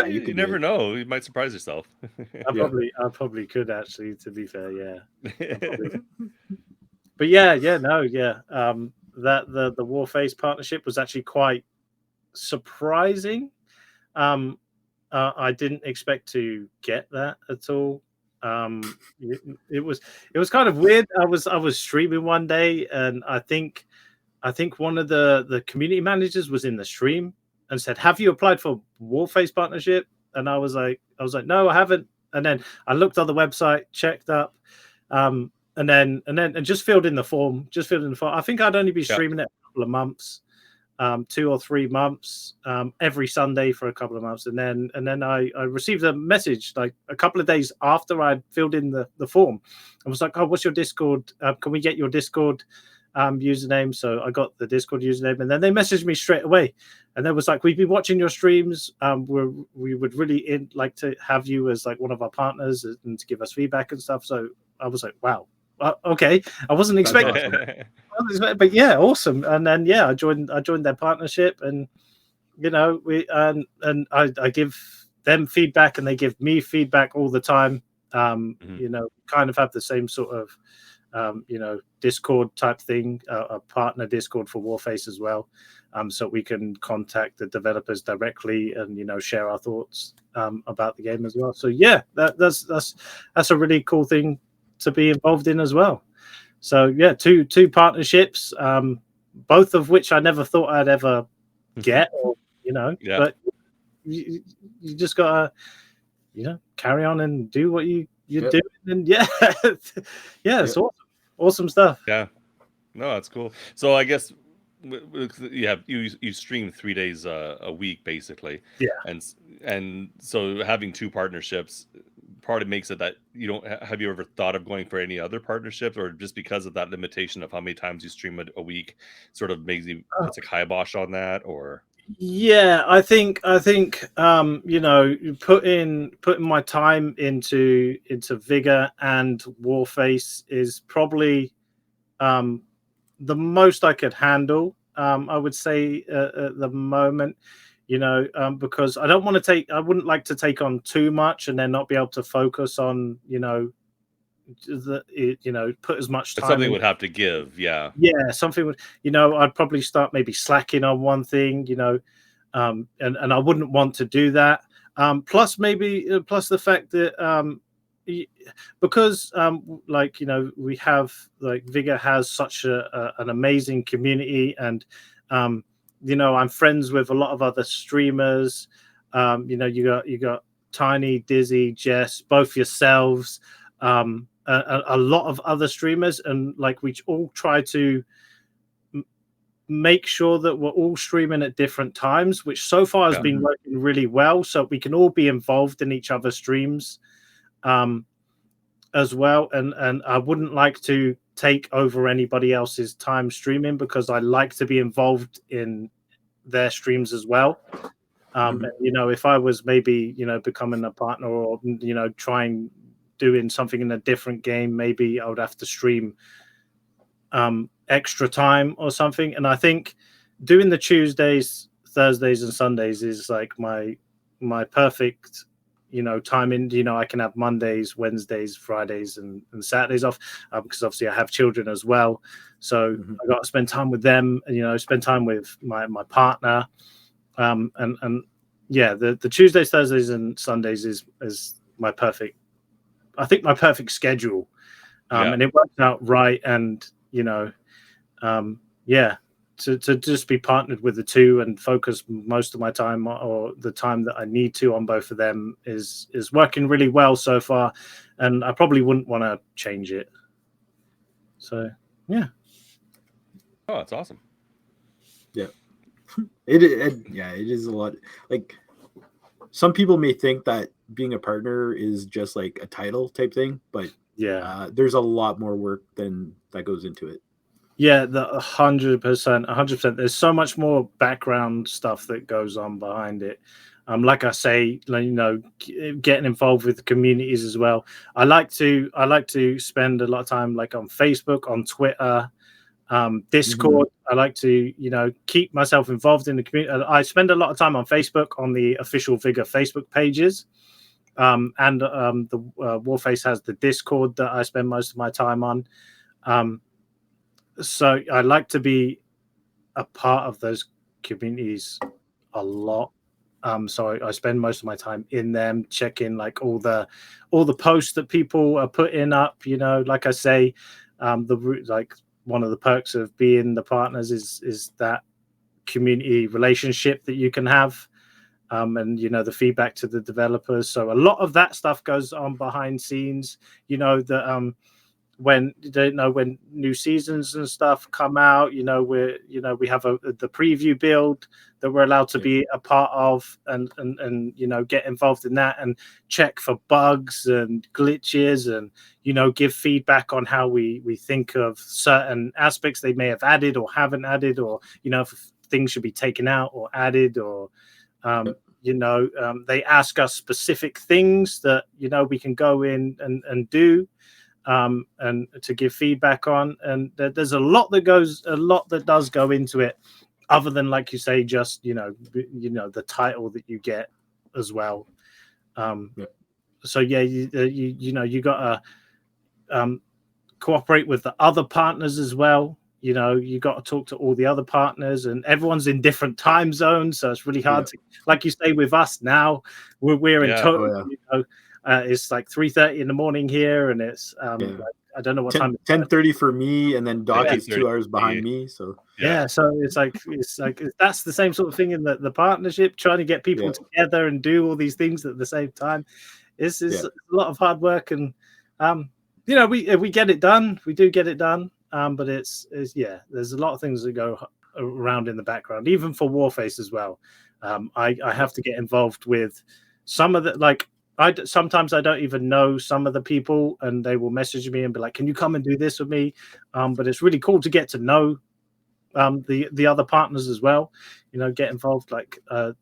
You never know. You might surprise yourself. I probably could actually. To be fair, but that the Warface partnership was actually quite surprising. I didn't expect to get that at all. It was kind of weird. I was streaming one day, and I think one of the community managers was in the stream and said, "Have you applied for Warface partnership?" And I was like, "No, I haven't." And then I looked on the website, checked up, and just filled in the form. I think I'd only be streaming it a couple of months, 2 or 3 months, every Sunday for a couple of months, and then I received a message like a couple of days after I filled in the form. I was like, "Oh, what's your Discord? Can we get your Discord username?" So I got the Discord username, and then they messaged me straight away, and they was like, "We've been watching your streams. We would really like to have you as like one of our partners and to give us feedback and stuff." So I was like, "Wow, okay." I wasn't expecting that. But yeah, awesome. And then I joined their partnership, and we and I give them feedback and they give me feedback all the time. Kind of have the same sort of Discord type thing, a partner Discord for Warface as well, so we can contact the developers directly and share our thoughts about the game as well. So yeah, that's a really cool thing to be involved in as well. So yeah, two partnerships, both of which I never thought I'd ever get, but you just gotta carry on and do what you're doing, and it's awesome stuff. Yeah, no, that's cool. So I guess you stream 3 days a week basically, and so having two partnerships, part of makes it that you don't have you ever thought of going for any other partnerships, or just because of that limitation of how many times you stream a week sort of makes you it's a kibosh on that? Or I think putting my time into Vigor and Warface is probably the most I could handle, I would say, at the moment, because I wouldn't like to take on too much and then not be able to focus on, put as much time. Something would have to give. Yeah, something would, I'd probably start maybe slacking on one thing, and I wouldn't want to do that. Plus the fact that, because we have Vigor has such an amazing community, and I'm friends with a lot of other streamers. You got Tiny, Dizzy, Jess, both yourselves, a lot of other streamers, and we all try to make sure that we're all streaming at different times, which so far has been working really well, so we can all be involved in each other's streams as well, and I wouldn't like to take over anybody else's time streaming, because I like to be involved in their streams as well. If I was maybe becoming a partner, or trying doing something in a different game, maybe I would have to stream extra time or something. And I think doing the Tuesdays, Thursdays, and Sundays is like my perfect timing. I can have Mondays, Wednesdays, Fridays, and Saturdays off, because obviously I have children as well, so I got to spend time with them, spend time with my partner, and the Tuesdays, Thursdays, and Sundays is my perfect schedule, and it works out right. And to just be partnered with the two and focus most of my time, or the time that I need to, on both of them is working really well so far, and I probably wouldn't want to change it. So yeah. Oh, that's awesome. Yeah. It is a lot. Like, some people may think that being a partner is just like a title type thing, but there's a lot more work that goes into it. Yeah, 100%. There's so much more background stuff that goes on behind it. Like I say, getting involved with the communities as well. I like to spend a lot of time on Facebook, on Twitter, Discord. I like to keep myself involved in the community. I spend a lot of time on Facebook, on the official Vigor Facebook pages, and the Warface has the Discord that I spend most of my time on. So I like to be a part of those communities a lot. So I spend most of my time in them, checking all the posts that people are putting up. Like I say, one of the perks of being the partners is that community relationship that you can have, and the feedback to the developers. So a lot of that stuff goes on behind scenes. when when new seasons and stuff come out, we have the preview build that we're allowed to be a part of, and get involved in that and check for bugs and glitches, and give feedback on how we think of certain aspects they may have added or haven't added, or if things should be taken out or added, or they ask us specific things that we can go in and do, and to give feedback on. And there's a lot that does go into it, other than, like you say, just the title that you get as well. So you got to cooperate with the other partners as well. You got to talk to all the other partners, and everyone's in different time zones, so it's really hard to, like you say, with us now, we're in total. It's like 3:30 in the morning here, and it's like, I don't know what time. 10:30 for me, and then Doc is 2 hours behind me. So so it's like that's the same sort of thing in the partnership, trying to get people together and do all these things at the same time. It's a lot of hard work, and we get it done. We do get it done. But it's there's a lot of things that go around in the background, even for Warface as well. I have to get involved with some of the, sometimes I don't even know some of the people, and they will message me and be like, "Can you come and do this with me?" But it's really cool to get to know the other partners as well. Get involved. I'm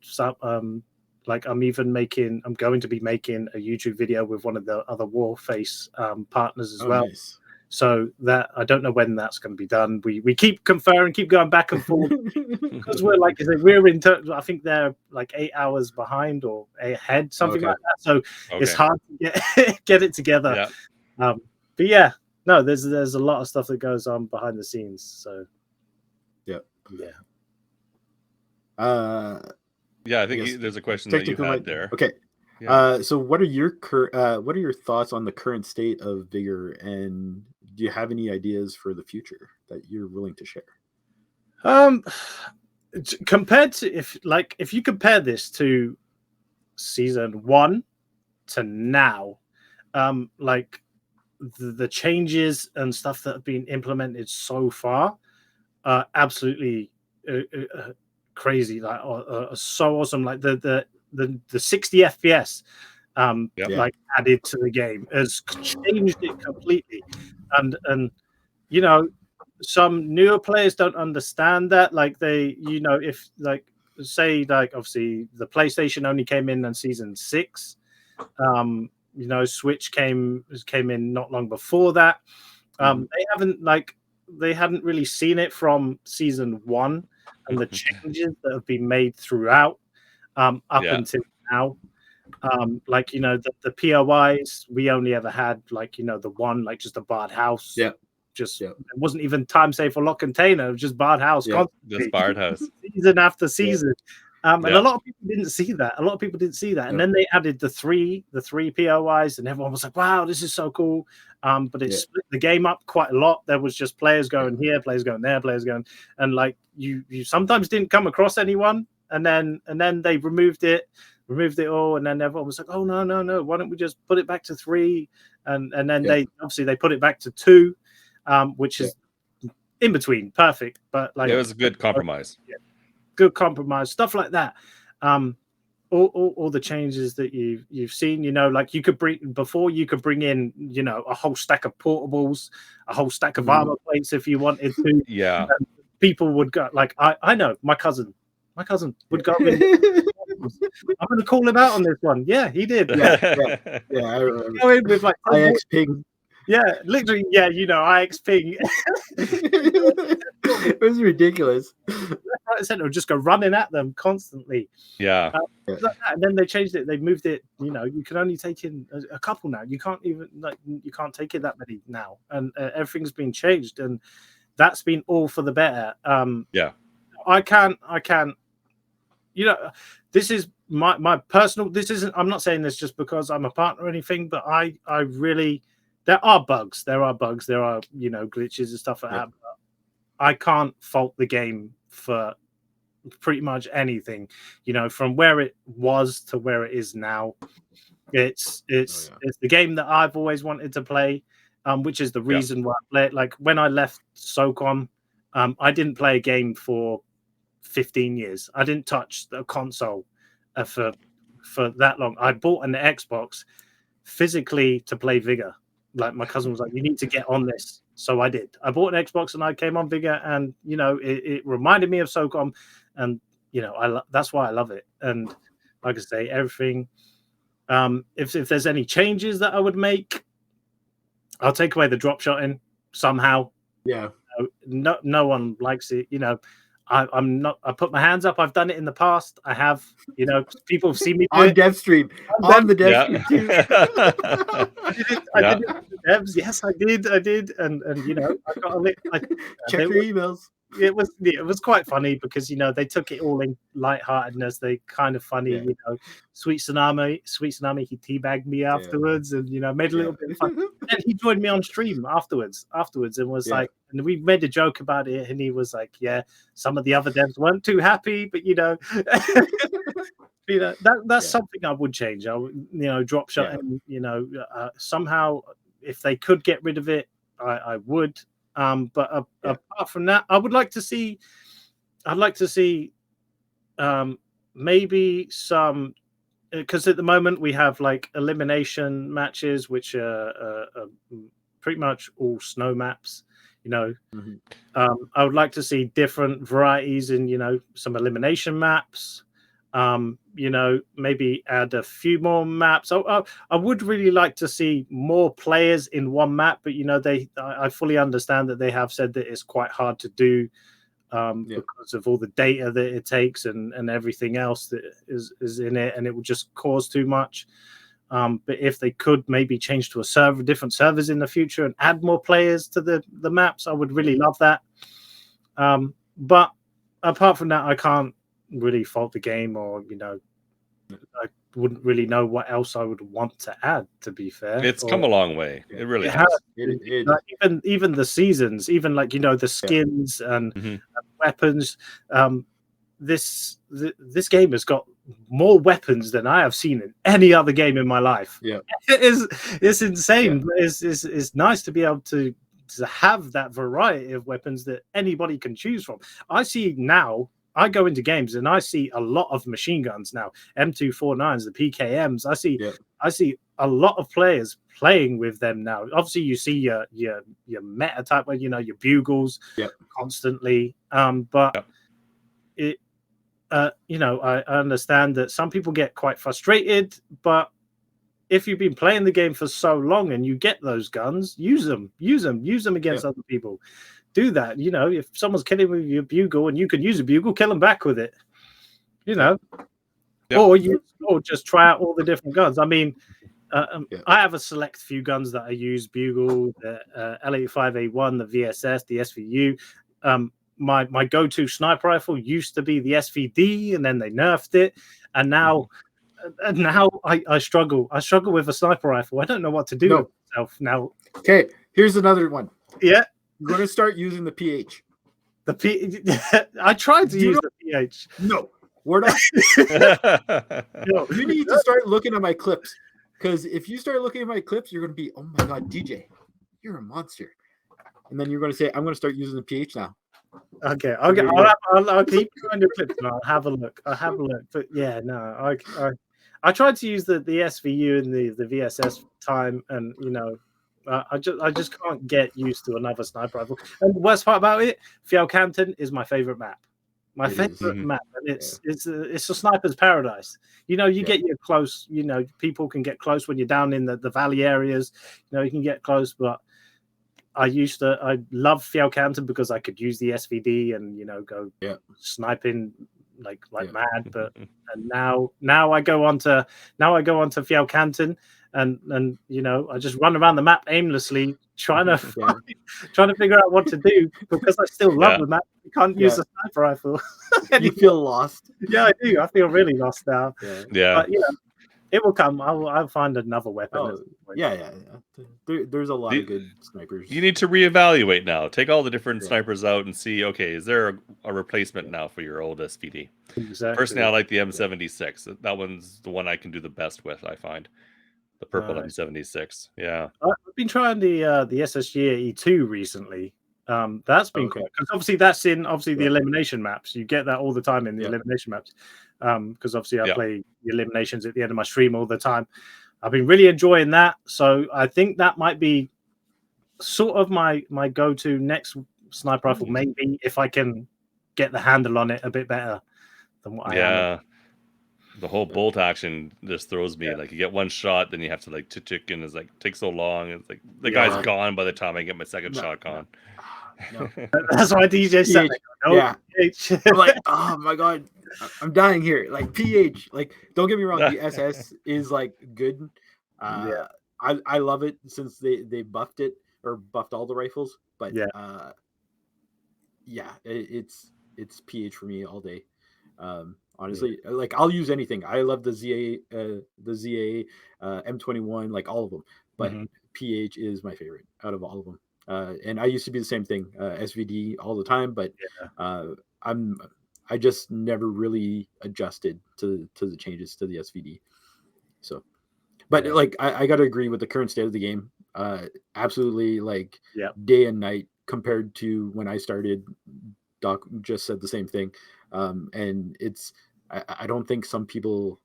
going to be making a YouTube video with one of the other Warface partners as well. Nice. So that I don't know when that's going to be done. We keep conferring, keep going back and forth, because we're, like I said, we're in. I think they're like 8 hours behind or ahead, something like that. So it's hard to get it together. Yeah. But there's a lot of stuff that goes on behind the scenes. So I think there's a question that you had there. Okay. So what are your thoughts on the current state of Vigor, and do you have any ideas for the future that you're willing to share? Compared to if you compare this to season 1 to now, the changes and stuff that have been implemented so far are absolutely crazy, so awesome. Like the 60 FPS added to the game has changed it completely, and some newer players don't understand that. Like they, if say obviously the PlayStation only came in on season 6, Switch came in not long before that. They hadn't really seen it from season 1, and the changes that have been made throughout until now. The POIs, we only ever had the one, just a barred house. It wasn't even time safe or lock container. It was just barred house. Just barred house. Season after season. And a lot of people didn't see that. And then they added the three POIs, and everyone was like, wow, this is so cool. But it split the game up quite a lot. There was just players going here, players going there, players going, and you sometimes didn't come across anyone. And then they removed it all, and then everyone was like, oh no, why don't we just put it back to 3? And then they put it back to 2, which is in between, perfect. But it was a good compromise. Good compromise, stuff like that. All the changes that you've seen, you could bring in, a whole stack of portables, a whole stack of armor plates if you wanted to. Yeah. And people would go, I know my cousin would go in. I'm going to call him out on this one. Yeah, he did. Yeah, I remember. Go in with IX ping. Yeah, literally. Yeah, IX ping. It was ridiculous. Right, center just go running at them constantly. Yeah. And then they changed it. They moved it. You can only take in a couple now. You can't even you can't take in that many now, and everything's been changed, and that's been all for the better. I can't. This is my personal. This isn't. I'm not saying this just because I'm a partner or anything, but I really. There are bugs. There are glitches and stuff like that. But I can't fault the game for pretty much anything. From where it was to where it is now. It's the game that I've always wanted to play. which is the reason why I play it. Like when I left SOCOM, I didn't play a game for 15 years. I didn't touch the console for that long. I bought an Xbox physically to play Vigor. Like my cousin was like, you need to get on this. So I did. I bought an Xbox and I came on Vigor, and you know, it reminded me of SOCOM, and you know, that's why I love it. And like I say, everything. If there's any changes that I would make, I'll take away the drop shotting somehow. Yeah. No one likes it. You know, I'm not. I put my hands up. I've done it in the past. I have. You know, people have seen me do on dev stream. On the dev stream too. I did it with the devs. Yes, I did. And you know, I got a bit. Check your emails. It was quite funny because you know they took it all in lightheartedness. They kind of funny, you know. Sweet Tsunami, he teabagged me afterwards, and you know made a little bit of fun. And he joined me on stream afterwards, and was like, and we made a joke about it, and he was like, "Yeah, some of the other devs weren't too happy, but you know, you know that's something I would change. I would, you know, drop shot, and you know, somehow if they could get rid of it, I would." But apart from that, I'd like to see maybe some, because at the moment we have like elimination matches, which are pretty much all snow maps. You know, I would like to see different varieties in, you know, some elimination maps. You know, maybe add a few more maps. I would really like to see more players in one map, but you know, I fully understand that they have said that it's quite hard to do because of all the data that it takes and everything else that is in it, and it would just cause too much. But if they could maybe change to different servers in the future and add more players to the maps, I would really love that. But apart from that, I can't really fault the game, or you know, I wouldn't really know what else I would want to add, to be fair. It's come a long way. It really has. Like, even the seasons, even like, you know, the skins and weapons, this game has got more weapons than I have seen in any other game in my life. It's insane. It's nice to be able to have that variety of weapons that anybody can choose from. I go into games and I see a lot of machine guns now, M249s, the PKMs. I see a lot of players playing with them now. Obviously, you see your meta type, where you know your bugles constantly. But it, you know, I understand that some people get quite frustrated. But if you've been playing the game for so long and you get those guns, use them against other people. Do that, you know. If someone's killing with your bugle and you can use a bugle, kill them back with it, you know. Or just try out all the different guns. I mean, I have a select few guns that I use: bugle, the L85A1, the VSS, the SVU. My go-to sniper rifle used to be the SVD, and then they nerfed it, and now I struggle. I struggle with a sniper rifle. I don't know what to do with myself now. Okay, here's another one. Yeah. You're going to start using the PH. I tried to use the PH. No, we're not. No, you need to start looking at my clips, because if you start looking at my clips, you're going to be, oh my god, DJ, you're a monster. And then you're going to say, I'm going to start using the PH now. Okay, I'll keep going to clips and I'll have a look. But yeah, no, I tried to use the SVU and the VSS time, and you know, I just can't get used to another sniper rifle. And the worst part about it, Fjellkanten is my favorite map. My favorite map, and it's a sniper's paradise. You know, you get your close. You know, people can get close when you're down in the valley areas. You know, you can get close, but I love Fjellkanten because I could use the SVD and you know go sniping like mad. But and now I go on to Fjellkanten. And you know, I just run around the map aimlessly, trying to figure out what to do, because I still love the map. You can't use a sniper rifle. You feel lost. Yeah, I do. I feel really lost now. Yeah. But you know, it will come. I'll find another weapon. There's a lot of good snipers. You need to reevaluate now. Take all the different snipers out and see, okay, is there a replacement now for your old SVD? Exactly. Personally, I like the M76. That one's the one I can do the best with, I find. The purple M76. Yeah. I've been trying the SSG E2 recently. That's been cool because obviously that's in the elimination maps. You get that all the time in the elimination maps. Because obviously I play the eliminations at the end of my stream all the time. I've been really enjoying that. So I think that might be sort of my go-to next sniper rifle, maybe if I can get the handle on it a bit better than what I am. The whole bolt action just throws me. Like you get one shot, then you have to like tick, and it's like takes so long. It's like the guy's gone by the time I get my second shot on. No. That's why DJ said. I'm like, oh my god, I'm dying here. Like PH, like don't get me wrong, the SS is like good. I love it since they buffed it or buffed all the rifles. But it's PH for me all day. Honestly, like I'll use anything. I love the ZA, M21, like all of them. But PH is my favorite out of all of them. And I used to be the same thing, SVD all the time. But I just never really adjusted to the changes to the SVD. So, but like I got to agree with the current state of the game. Absolutely, like day and night compared to when I started. Doc just said the same thing. And it's, I don't think some people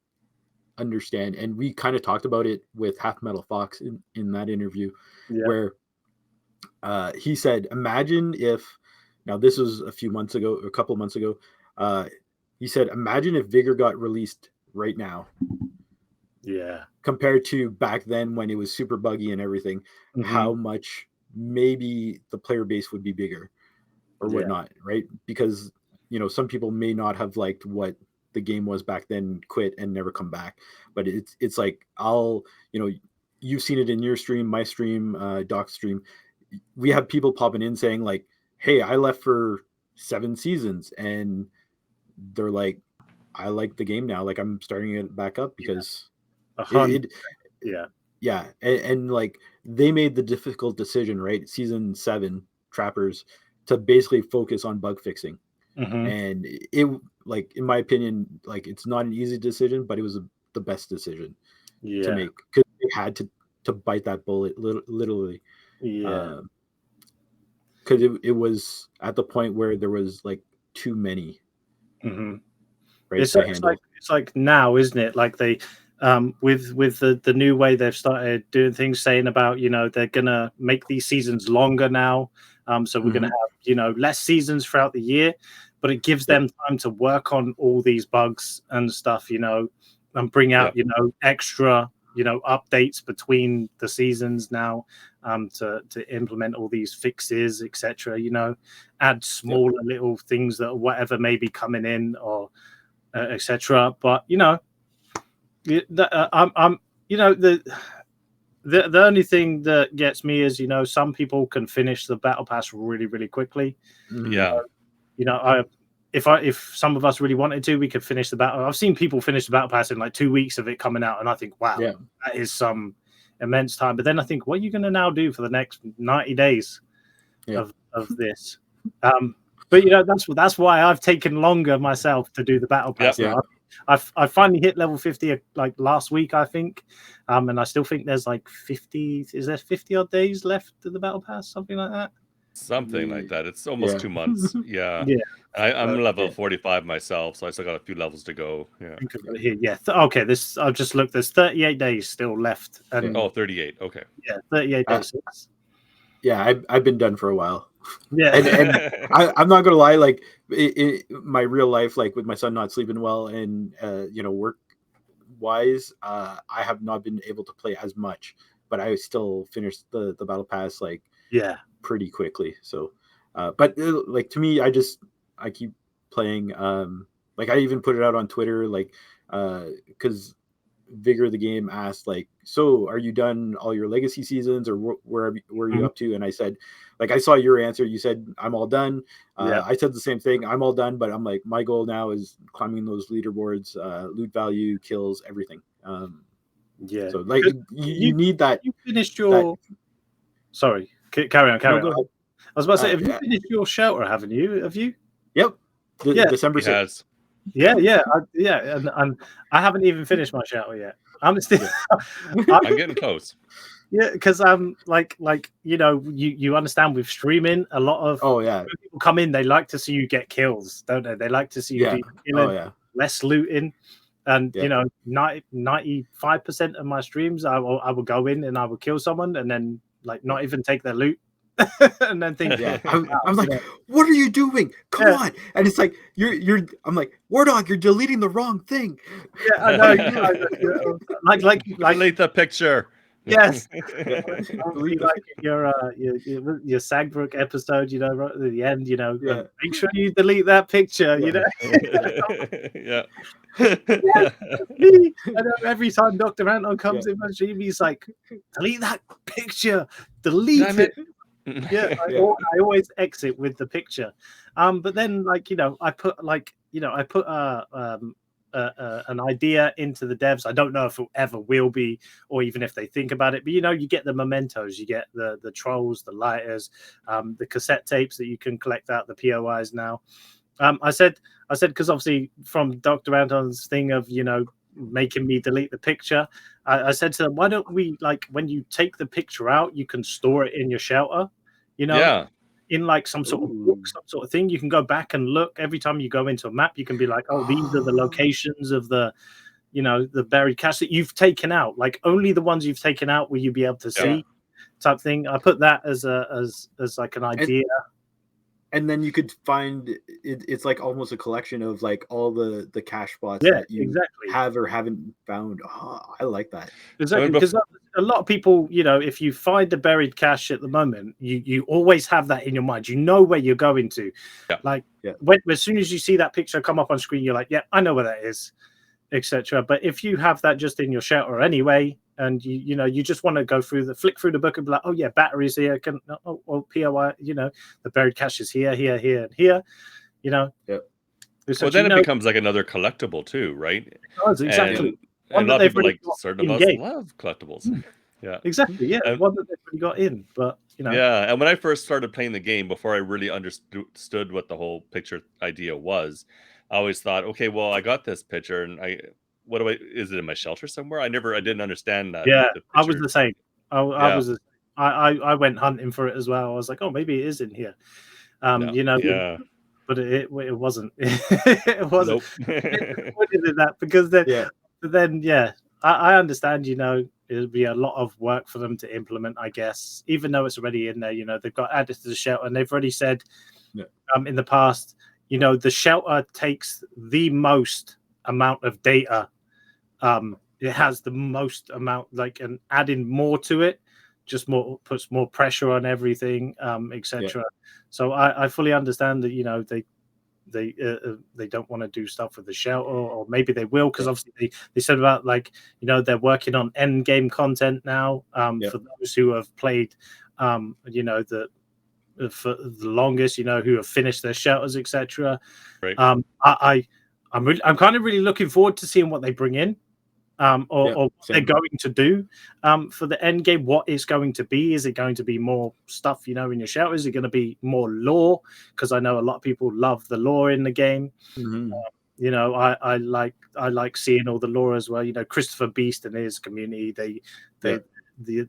understand. And we kind of talked about it with Half Metal Fox in that interview where he said, imagine if, now this was a couple months ago. He said, imagine if Vigor got released right now. Yeah. Compared to back then when it was super buggy and everything, how much maybe the player base would be bigger or whatnot, right? Because some people may not have liked what the game was back then, quit and never come back. But it's like you've seen it in your stream, my stream, Doc's stream. We have people popping in saying like, "Hey, I left for 7 seasons," and they're like, "I like the game now. Like I'm starting it back up because and like they made the difficult decision, right? Season 7 Trappers to basically focus on bug fixing." And it, like, in my opinion, like it's not an easy decision, but it was the best decision to make because they had to bite that bullet literally. Because it was at the point where there was like too many. Right. It's like now, isn't it? Like they with the new way they've started doing things, saying about they're gonna make these seasons longer now. So we're gonna have less seasons throughout the year. But it gives them time to work on all these bugs and stuff, and bring out, extra, updates between the seasons now, to implement all these fixes, etc. Add smaller little things that whatever may be coming in or etc. But the only thing that gets me is some people can finish the battle pass really, really quickly. If some of us really wanted to, we could finish the battle. I've seen people finish the battle pass in like 2 weeks of it coming out, and I think, wow, that is some immense time. But then I think, what are you going to now do for the next 90 days of this? But that's why I've taken longer myself to do the battle pass. I finally hit level 50 like last week, I think, and I still think there's like 50. Is there 50 odd days left to the battle pass, something like that? Something like that. It's almost 2 months. I'm level 45 myself, so I still got a few levels to go. Okay, I've just looked. There's 38 days still left. And 38. Okay. 38 days. I've been done for a while. And I'm not gonna lie, like my real life, like with my son not sleeping well and work wise, I have not been able to play as much, but I still finished the battle pass like pretty quickly. So but like to me, I keep playing. Like I even put it out on Twitter, like because Vigor the game asked, like, so are you done all your legacy seasons, or where are you up to? And I said, like, I saw your answer. You said I'm all done. I said the same thing. I'm all done, but I'm like, my goal now is climbing those leaderboards, loot value, kills, everything. So like you need that. You finished your. Sorry, carry on. I was about to say, have you finished your shelter? Haven't you? Have you? Yep. December 6th. Yeah, and I haven't even finished my shout out yet. I'm still. I'm getting close. Yeah, because like you understand with streaming, a lot of when people come in, they like to see you get kills, don't they? They like to see you do killing, less looting, and 95% of my streams, I will go in and I will kill someone and then like not even take their loot. And then think, I'm like, what are you doing? Come on! And it's like I'm like, Wardog, you're deleting the wrong thing. Yeah, I know. Like delete the picture. Yes, like your Sagbrook episode, right at the end, make sure you delete that picture, Yeah. I know every time Dr. Anton comes in my stream, he's like, delete that picture, delete it. Yeah, I always exit with the picture. But then I put an idea into the devs. I don't know if it ever will be, or even if they think about it. But you get the mementos, you get the trolls, the lighters, the cassette tapes that you can collect out, the POIs now. I said because obviously from Dr. Anton's thing of making me delete the picture, I said to them, why don't we, like, when you take the picture out, you can store it in your shelter, in like some sort of book, some sort of thing. You can go back and look every time you go into a map. You can be like, oh, these are the locations of the the buried cache that you've taken out. Like only the ones you've taken out will you be able to see, type thing. I put that as like an idea. And then you could find it's like almost a collection of like all the cache spots that you have or haven't found. Oh, I like that. Exactly, because a lot of people, if you find a buried cache at the moment, you always have that in your mind. You know where you're going to. Like as soon as you see that picture come up on screen, you're like, yeah, I know where that is, etc. But if you have that just in your shelter anyway, and you just want to go flick through the book and be like, oh yeah, batteries here, POI, the buried cache is here, here, here, and here, Well, then it becomes like another collectible too, right? It does, exactly. And a lot of people, like certain of us, love collectibles. Yeah, exactly. Yeah, one that they've already got in, but Yeah, and when I first started playing the game, before I really understood what the whole picture idea was, I always thought, okay, well, I got this picture, and is it in my shelter somewhere? I didn't understand that. Yeah, I was the same. I went hunting for it as well. I was like, oh, maybe it is in here. But it wasn't. It wasn't. That because then I understand. It'll be a lot of work for them to implement, I guess. Even though it's already in there, they've got added to the shelter, and they've already said, in the past, the shelter takes the most amount of data. It has the most amount, and adding more to it just puts more pressure on everything, etc. So I fully understand that they don't want to do stuff with the shelter, or maybe they will, because obviously they said about they're working on end game content now, for those who have played for the longest, who have finished their shelters, etc. Right. I'm kind of really looking forward to seeing what they bring in. Or what they're going to do for the end game. What it's going to be? Is it going to be more stuff, in your shelter? Is it going to be more lore? Because I know a lot of people love the lore in the game. Mm-hmm. I like seeing all the lore as well. Christopher Beast and his community. The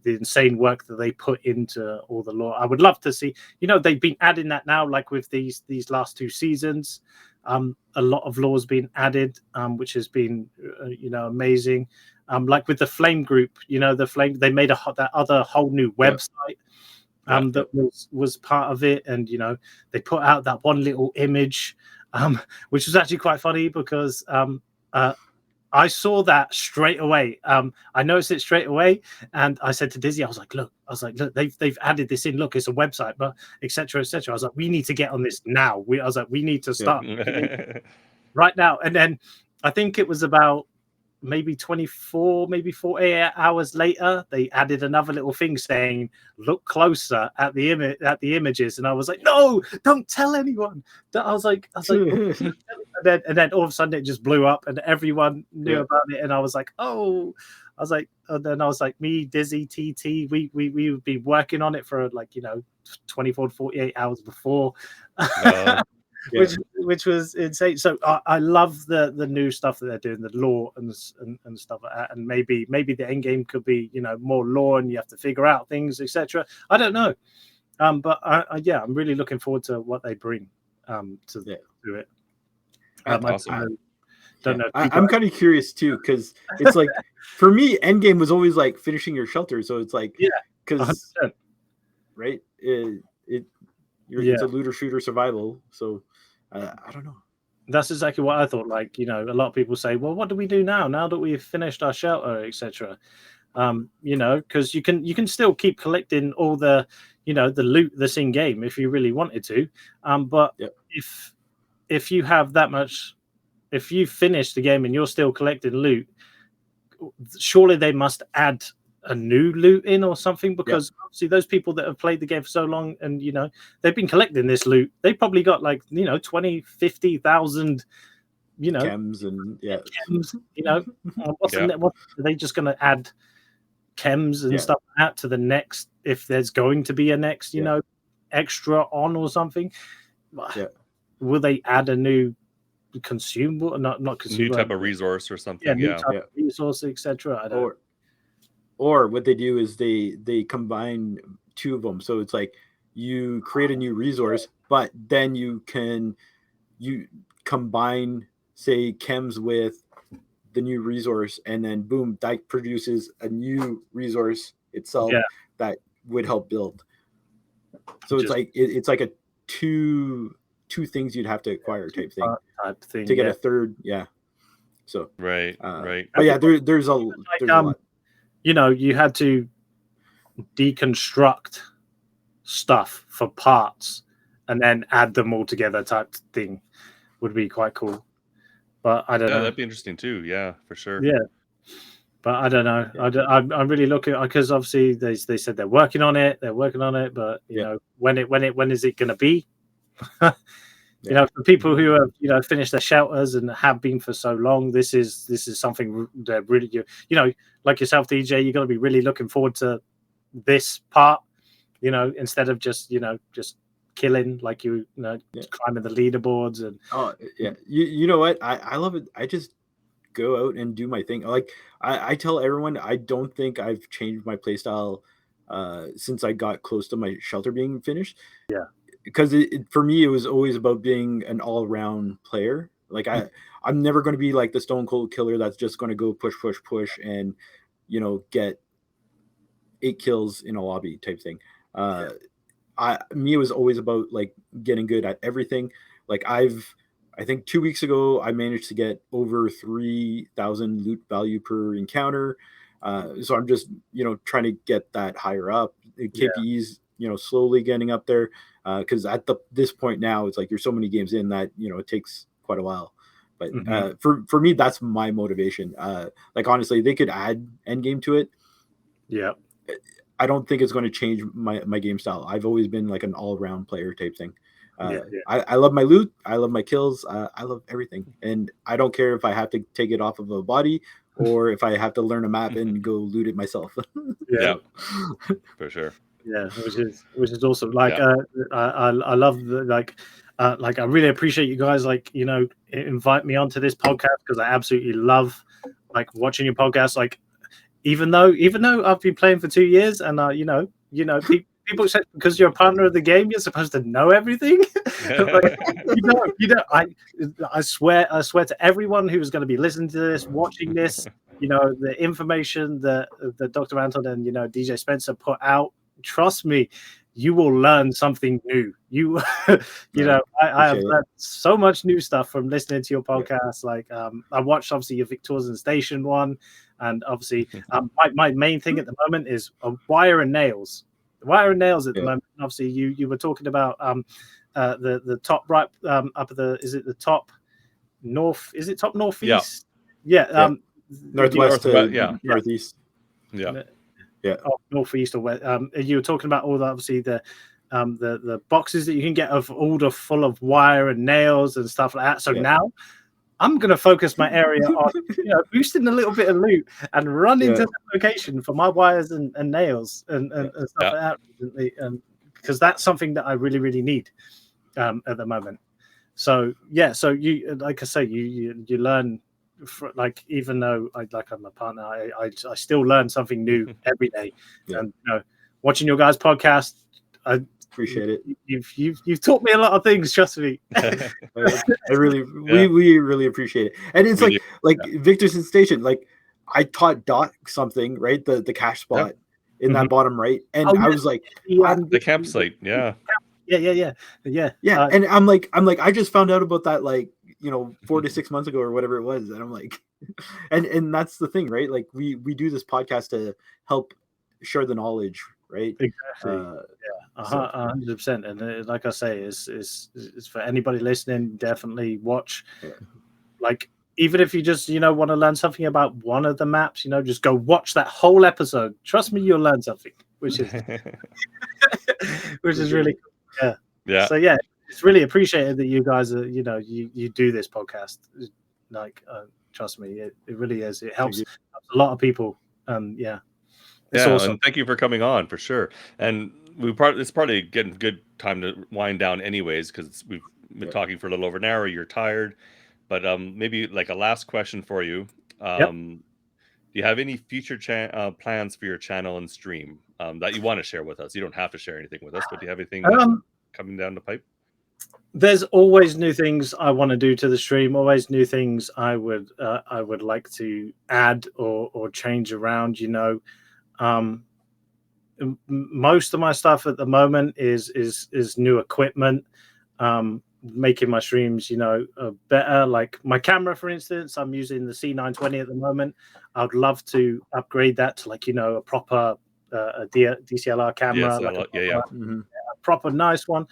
insane work that they put into all the lore. I would love to see. They've been adding that now, like with these last 2 seasons. A lot of lore has been added, which has been amazing. Like with the Flame group, the Flame, they made that other whole new website that was part of it, and they put out that one little image, which was actually quite funny because I saw that straight away. I noticed it straight away, and I said to Dizzy, I was like, look, they've added this in. Look, it's a website, but etc. etc. I was like, we need to get on this now. I was like, we need to start right now. And then I think it was about maybe 24, maybe 48 hours later, they added another little thing saying, look closer at the images. And I was like, no, don't tell anyone. I was like, and then all of a sudden it just blew up and everyone knew about it. And I was like, oh, and then I was like, me, Dizzy, TT, we would be working on it for 24 to 48 hours before. which was insane. So I love the new stuff that they're doing, the lore and stuff like that. And maybe the end game could be, you know, more lore and you have to figure out things, etc. I don't know. But I'm really looking forward to what they bring to it. Awesome. Don't know. I'm kind of curious too, because it's like for me, endgame was always like finishing your shelter. So it's like, because right, it's a looter shooter survival. So I don't know. That's exactly what I thought. Like, you know, a lot of people say, well, what do we do now that we've finished our shelter, etc. You know, because you can still keep collecting all the, you know, the loot that's in game if you really wanted to. But if you have that much, if you finish the game and you're still collecting loot, surely they must add a new loot in or something, because obviously those people that have played the game for so long and, you know, they've been collecting this loot, they probably got like, you know, 20,000-50,000, you know, chems and chems, you know, what are they just going to add chems and stuff like that to the next, if there's going to be a next, you know, extra on or something? Will they add a new consumable, not consumable, new type of resource or something? New type of resource, etc. I don't. Or what they do is they combine two of them, so it's like you create a new resource, but then you combine, say, chems with the new resource, and then boom, that produces a new resource itself that would help build. So it's like a two things you'd have to acquire type thing to get a third. So right. But there's a lot. You know, you had to deconstruct stuff for parts and then add them all together type thing would be quite cool. But I don't know. That'd be interesting too. Yeah, for sure. Yeah. But I don't know. I'm really looking, because obviously they said they're working on it. But you know, when is it going to be? You know, for people who have, you know, finished their shelters and have been for so long, this is something that really, you know, like yourself, DJ, you're going to be really looking forward to this part, you know, instead of just, you know, just killing, like you know, climbing the leaderboards and you know what, I love it. I just go out and do my thing. Like I tell everyone, I don't think I've changed my playstyle since I got close to my shelter being finished. Because for me, it was always about being an all-around player. Like I'm never going to be like the stone cold killer that's just going to go push and, you know, get 8 kills in a lobby type thing. It was always about like getting good at everything. Like I think 2 weeks ago, I managed to get over 3,000 loot value per encounter. So I'm just, you know, trying to get that higher up. KPEs, you know, slowly getting up there. Because at this point now, it's like you're so many games in that, you know, it takes quite a while. But for me, that's my motivation. Like honestly, they could add endgame to it. I don't think it's going to change my game style. I've always been like an all-around player type thing. I love my loot. I love my kills. I love everything. And I don't care if I have to take it off of a body or if I have to learn a map and go loot it myself. For sure. Yeah, which is awesome. Like I love the like I really appreciate you guys, like, you know, invite me onto this podcast, because I absolutely love like watching your podcast. Like even though I've been playing for 2 years and you know people say because you're a partner of the game you're supposed to know everything. Like, you know I swear to everyone who's going to be listening to this, watching this, you know, the information that Dr. Anton and, you know, DJ Spencer put out, trust me, you will learn something new. You know, I have learned so much new stuff from listening to your podcast. Like I watched obviously your Victorian Station one, and obviously my main thing at the moment is wire and nails. Wire and nails at the moment. Obviously you were talking about the top right up at the, is it the top north, is it top northeast? Northwest, northeast. Northeast or west. You were talking about all the, obviously the boxes that you can get of order full of wire and nails and stuff like that. So now I'm going to focus my area on, you know, boosting a little bit of loot and run into the location for my wires and nails and stuff like that, because that's something that I really, really need at the moment. So yeah, so you, like I say, you learn. Like, even though I'm a partner, I still learn something new every day. Yeah. And watching your guys' podcast, I appreciate it. You've taught me a lot of things. Trust me. we really appreciate it. And it's like Victor's Station. Like, I taught Doc something, right? The cash spot in that bottom right, and I was like, the campsite, yeah. And I'm like, I just found out about that, like, 4 to 6 months ago or whatever it was, and I'm like, and that's the thing, right? Like, we do this podcast to help share the knowledge, right? Exactly. 100%. And like I say, is for anybody listening, definitely watch. Like, even if you just want to learn something about one of the maps, just go watch that whole episode. Trust me, you'll learn something, which is really cool. Yeah. So yeah, it's really appreciated that you guys are you do this podcast. Like, trust me, it really is. It helps a lot of people. It's awesome. And thank you for coming on, for sure. And it's probably getting good time to wind down anyways, because we've been talking for a little over an hour. You're tired, but maybe like a last question for you. Do you have any future plans for your channel and stream that you want to share with us? You don't have to share anything with us, but do you have anything coming down the pipe? There's always new things I want to do to the stream. Always new things I would like to add or change around. Most of my stuff at the moment is new equipment, making my streams better. Like my camera, for instance, I'm using the C920 at the moment. I'd love to upgrade that to a proper DSLR camera, DSLR, a proper nice one,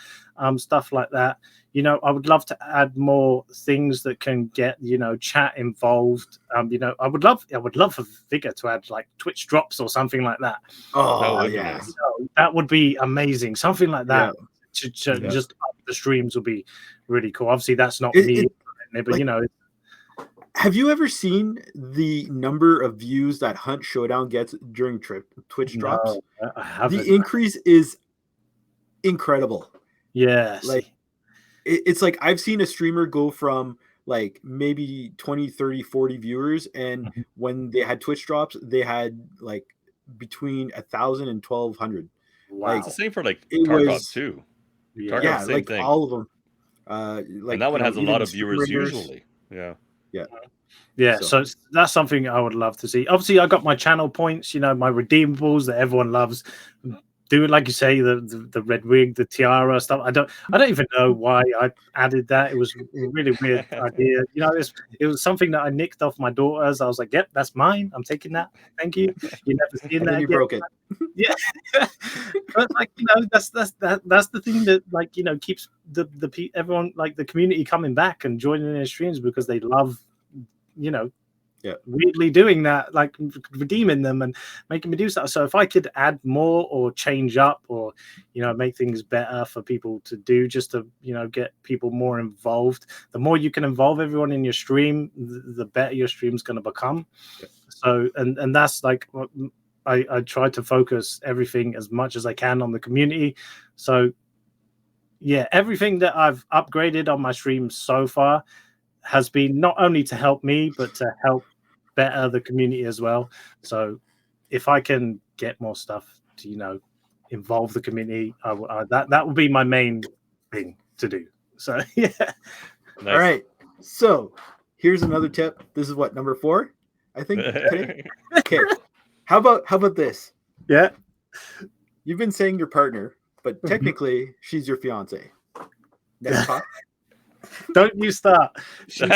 stuff like that. I would love to add more things that can get chat involved. I would love for Vigor to add like Twitch drops or something like that. That would be amazing. Something like that to just up the streams would be really cool. Obviously, that's not me, but have you ever seen the number of views that Hunt Showdown gets during Twitch drops? I haven't. The increase is incredible. Yes. Like, it's like I've seen a streamer go from like maybe 20, 30, 40 viewers, and when they had Twitch drops, they had like between 1,000 and 1,200. Wow. Like, it's the same for like Tarkov too. Yeah, same like thing. all of them. And that one has a lot of viewers usually. So that's something I would love to see. Obviously, I got my channel points, my redeemables that everyone loves. Doing, like you say, the red wig, the tiara stuff. I don't even know why I added that. It was a really weird idea. It was something that I nicked off my daughters. I was like, "Yep, that's mine. I'm taking that. Thank you. You never seen that." You broke it. Yeah, but like that's the thing that keeps the everyone, like the community, coming back and joining their streams because they love weirdly doing that, like redeeming them and making me do stuff. So if I could add more or change up or make things better for people to do, just to get people more involved, the more you can involve everyone in your stream, the better your stream's going to become. So and that's like what I try to focus everything as much as I can on the community. So yeah, everything that I've upgraded on my stream so far has been not only to help me, but to help better the community as well. So if I can get more stuff to involve the community, that would be my main thing to do. So yeah. Nice. All right, so here's another tip. This is what, number 4, I think. Okay. How about this? Yeah, you've been saying your partner, but technically she's your fiance. Next talk. Don't you start. She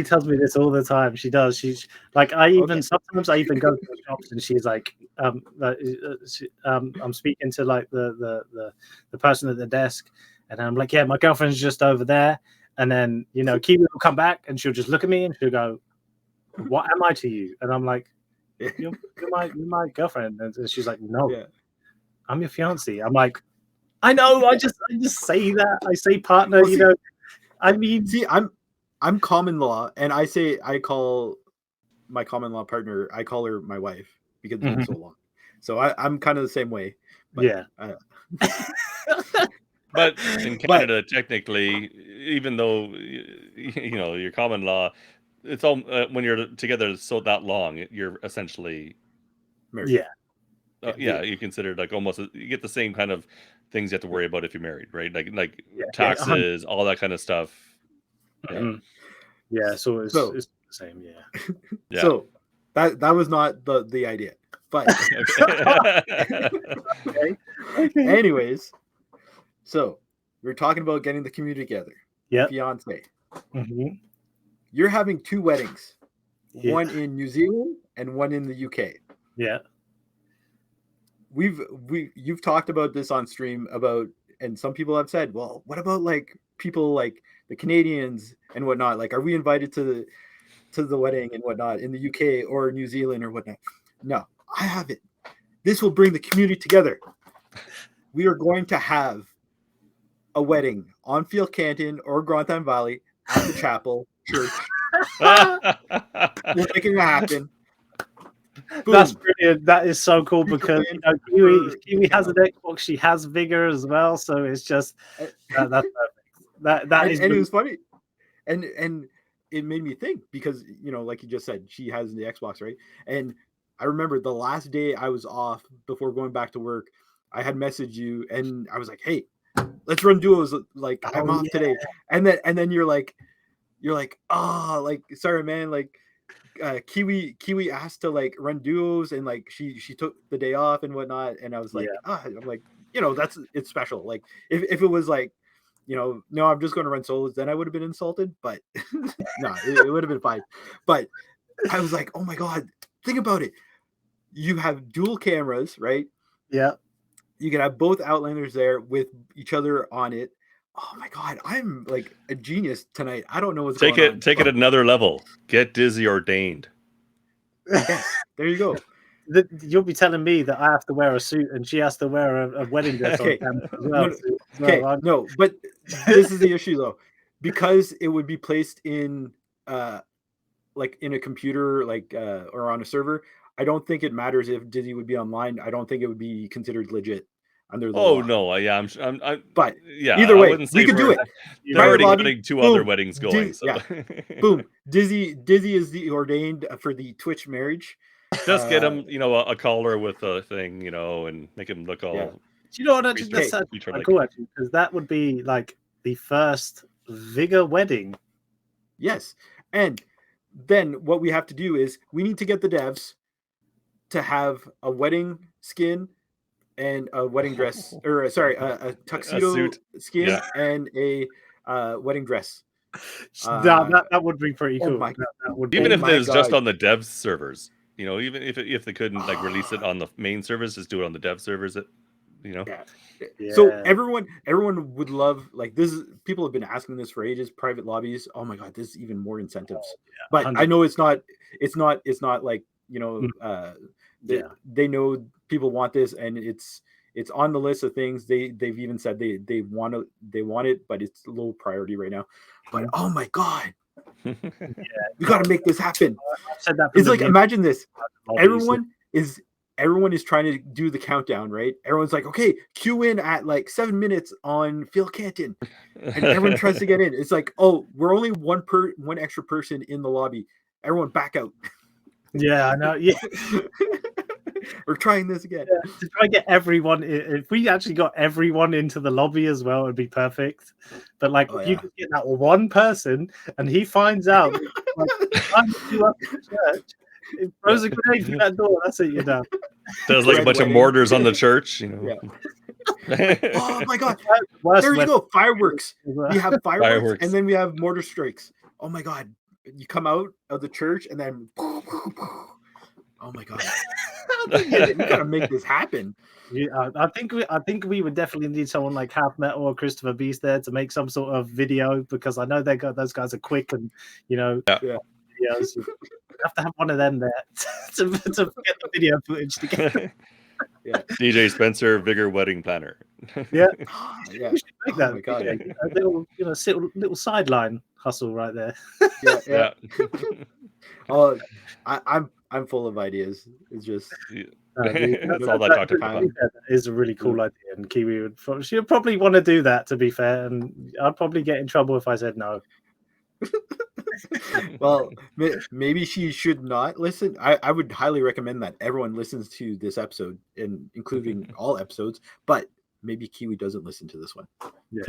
tells me this all the time. She does. She's like, sometimes I even go to the shops and she's like, I'm speaking to like the person at the desk, and I'm like, yeah, my girlfriend's just over there. And then Kiwi will come back and she'll just look at me and she'll go, "What am I to you?" And I'm like, "You're my girlfriend." And she's like, "No, I'm your fiance." I'm like, I know. I just say that. I say partner. Well, I mean, see, I'm common law, and I call my common law partner, I call her my wife because it's been so long. So I'm kind of the same way. But, yeah. But in Canada, technically, even though your common law, it's all when you're together so that long, you're essentially Yeah. you consider like almost you get the same kind of things you have to worry about if you're married, right? Like taxes, all that kind of stuff. Yeah, so it's the same. Yeah. So that was not the idea, but okay. Anyways, so we're talking about getting the community together. Yeah, fiance. You're having 2 weddings, one in New Zealand and one in the UK. Yeah. You've talked about this on stream about, and some people have said, well, what about like people like the Canadians and whatnot? Like, are we invited to the wedding and whatnot in the UK or New Zealand or whatnot? No, I have it. This will bring the community together. We are going to have a wedding on Field Canton or Grantham Valley at the chapel church. We're making it happen. Boom. That's brilliant. That is so cool because Kiwi has an Xbox. She has Vigor as well, so it's just that's perfect. That is. And it was funny, and it made me think because like you just said, she has the Xbox, right? And I remember the last day I was off before going back to work, I had messaged you, and I was like, "Hey, let's run duos. Like I'm off today." And then you're like, "Oh, like sorry, man, like." Kiwi asked to like run duos and like she took the day off and whatnot, and I was like, I'm like, it's special. Like if it was like, no, I'm just going to run solos, then I would have been insulted, but no, it would have been fine. But I was like, oh my god, think about it. You have dual cameras, right? Yeah. You can have both Outlanders there with each other on it. Oh my god, I'm like a genius tonight. I don't know what's going on. Take it another level. Get Dizzy ordained. Yes, there you go. You'll be telling me that I have to wear a suit and she has to wear a wedding dress okay. on camera as well. No, but this is the issue though, because it would be placed in like in a computer, like or on a server. I don't think it matters if Dizzy would be online. I don't think it would be considered legit. Under the law. No, yeah, but yeah, either way, we can do it. They're already getting 2 other weddings going. So. Boom, Dizzy is the ordained for the Twitch marriage. Just get him, a collar with a thing, and make him look all. Do you know what? That's cool actually, because that would be like the first Vigor wedding. Yes, and then what we have to do is we need to get the devs to have a wedding skin. And a wedding dress, or sorry, a tuxedo skin and a wedding dress. That would be pretty cool. Even if it was just on the dev servers, even if they couldn't like release it on the main servers, just do it on the dev servers. Yeah. So everyone would love like this. People have been asking this for ages. Private lobbies. Oh my god, there's even more incentives. But 100%. I know it's not like they know people want this, and it's on the list of things. They've even said they want it, but it's low priority right now. But oh my god, we got to make this happen. It's like imagine this. Everyone is trying to do the countdown, right? Everyone's like, okay, queue in at like 7 minutes on Phil Canton, and everyone tries to get in. It's like, oh, we're only one extra person in the lobby. Everyone back out. Yeah, I know. Yeah. We're trying this again. Yeah, to try to get everyone. If we actually got everyone into the lobby as well, it'd be perfect. But like, if you could get that one person, and he finds out, I'm you up to church, it throws a grenade through that door. That's it. You're done. There's like a bunch of mortars on the church. Yeah. Oh my god! There you go. Fireworks. We have fireworks, and then we have mortar strikes. Oh my god! You come out of the church, and then. Oh my god! We gotta make this happen. Yeah, I think we would definitely need someone like Half Metal or Christopher Beast there to make some sort of video, because I know those guys are quick and videos. You have to have one of them there to get the video footage together. Yeah. DJ Spencer, Vigor wedding planner. Yeah, yeah. We should make that. Oh my god. A little sideline hustle right there. Yeah. Oh, I'm full of ideas. It's just That's all that talked about. That is a really cool idea, and Kiwi she'd probably want to do that. To be fair, and I'd probably get in trouble if I said no. Well, maybe she should not listen. I would highly recommend that everyone listens to this episode, and including all episodes. But maybe Kiwi doesn't listen to this one. Yeah.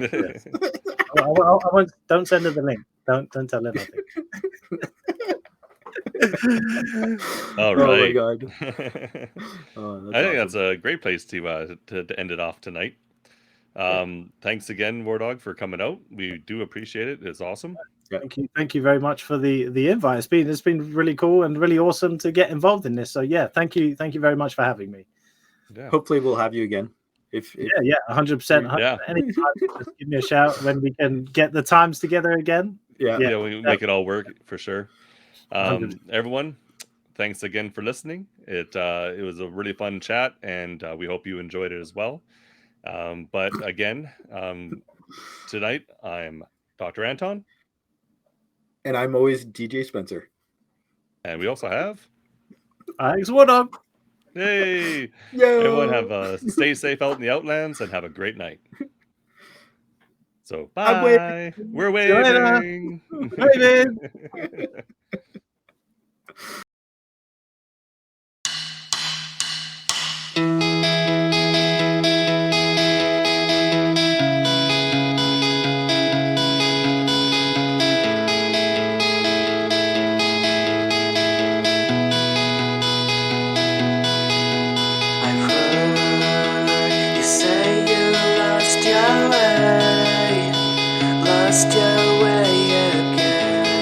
I won't. Don't send her the link. Don't tell her nothing. All right. Oh my god. I think that's a great place to end it off tonight. Thanks again, Wardog, for coming out. We do appreciate it. It's awesome. Thank you very much for the invite. It's been really cool and really awesome to get involved in this. So yeah, thank you very much for having me. Yeah. Hopefully we'll have you again. If 100%. Yeah. Anytime, just give me a shout when we can get the times together again. Yeah, we make it all work for sure. Everyone, thanks again for listening. It was a really fun chat, and we hope you enjoyed it as well. But again, tonight I'm Dr. Anton. And I'm always DJ Spencer. And we also have iXWaRDoG. Hey! Everyone stay safe out in the outlands and have a great night. So bye. We're waving. Waving. Lost your way again.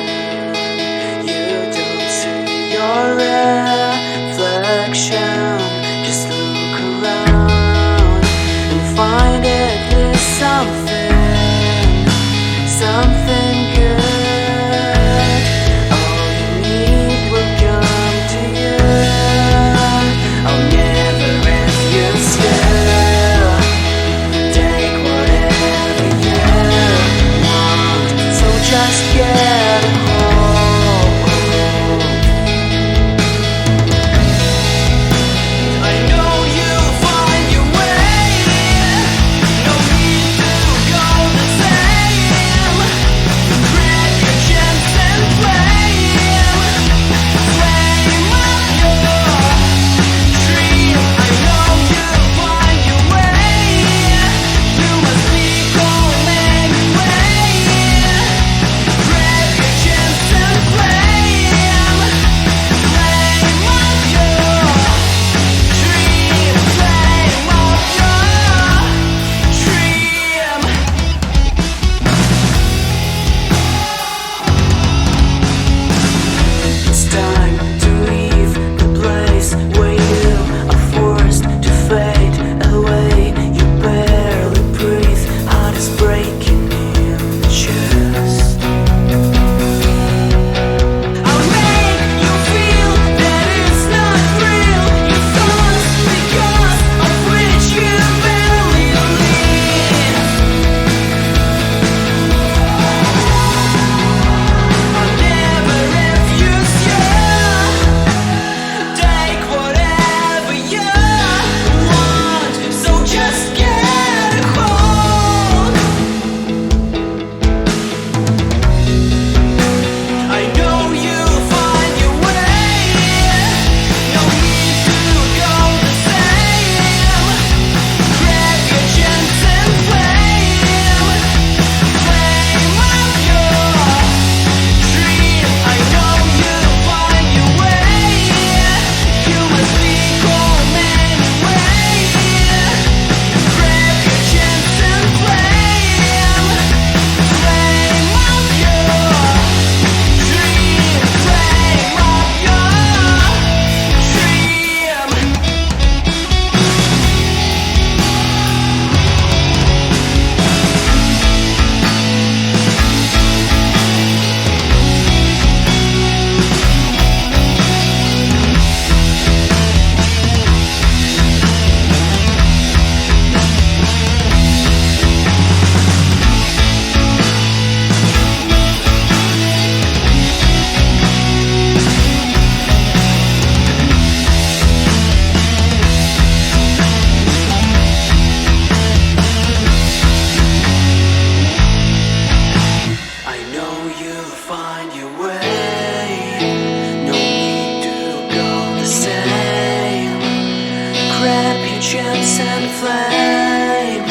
Grab your chance and flame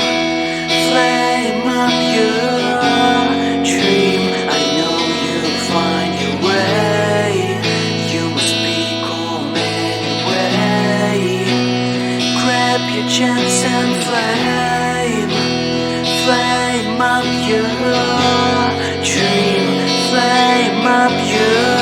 up your dream. I know you'll find your way. You must be calm anyway. Grab your chance and flame up your dream. Flame up your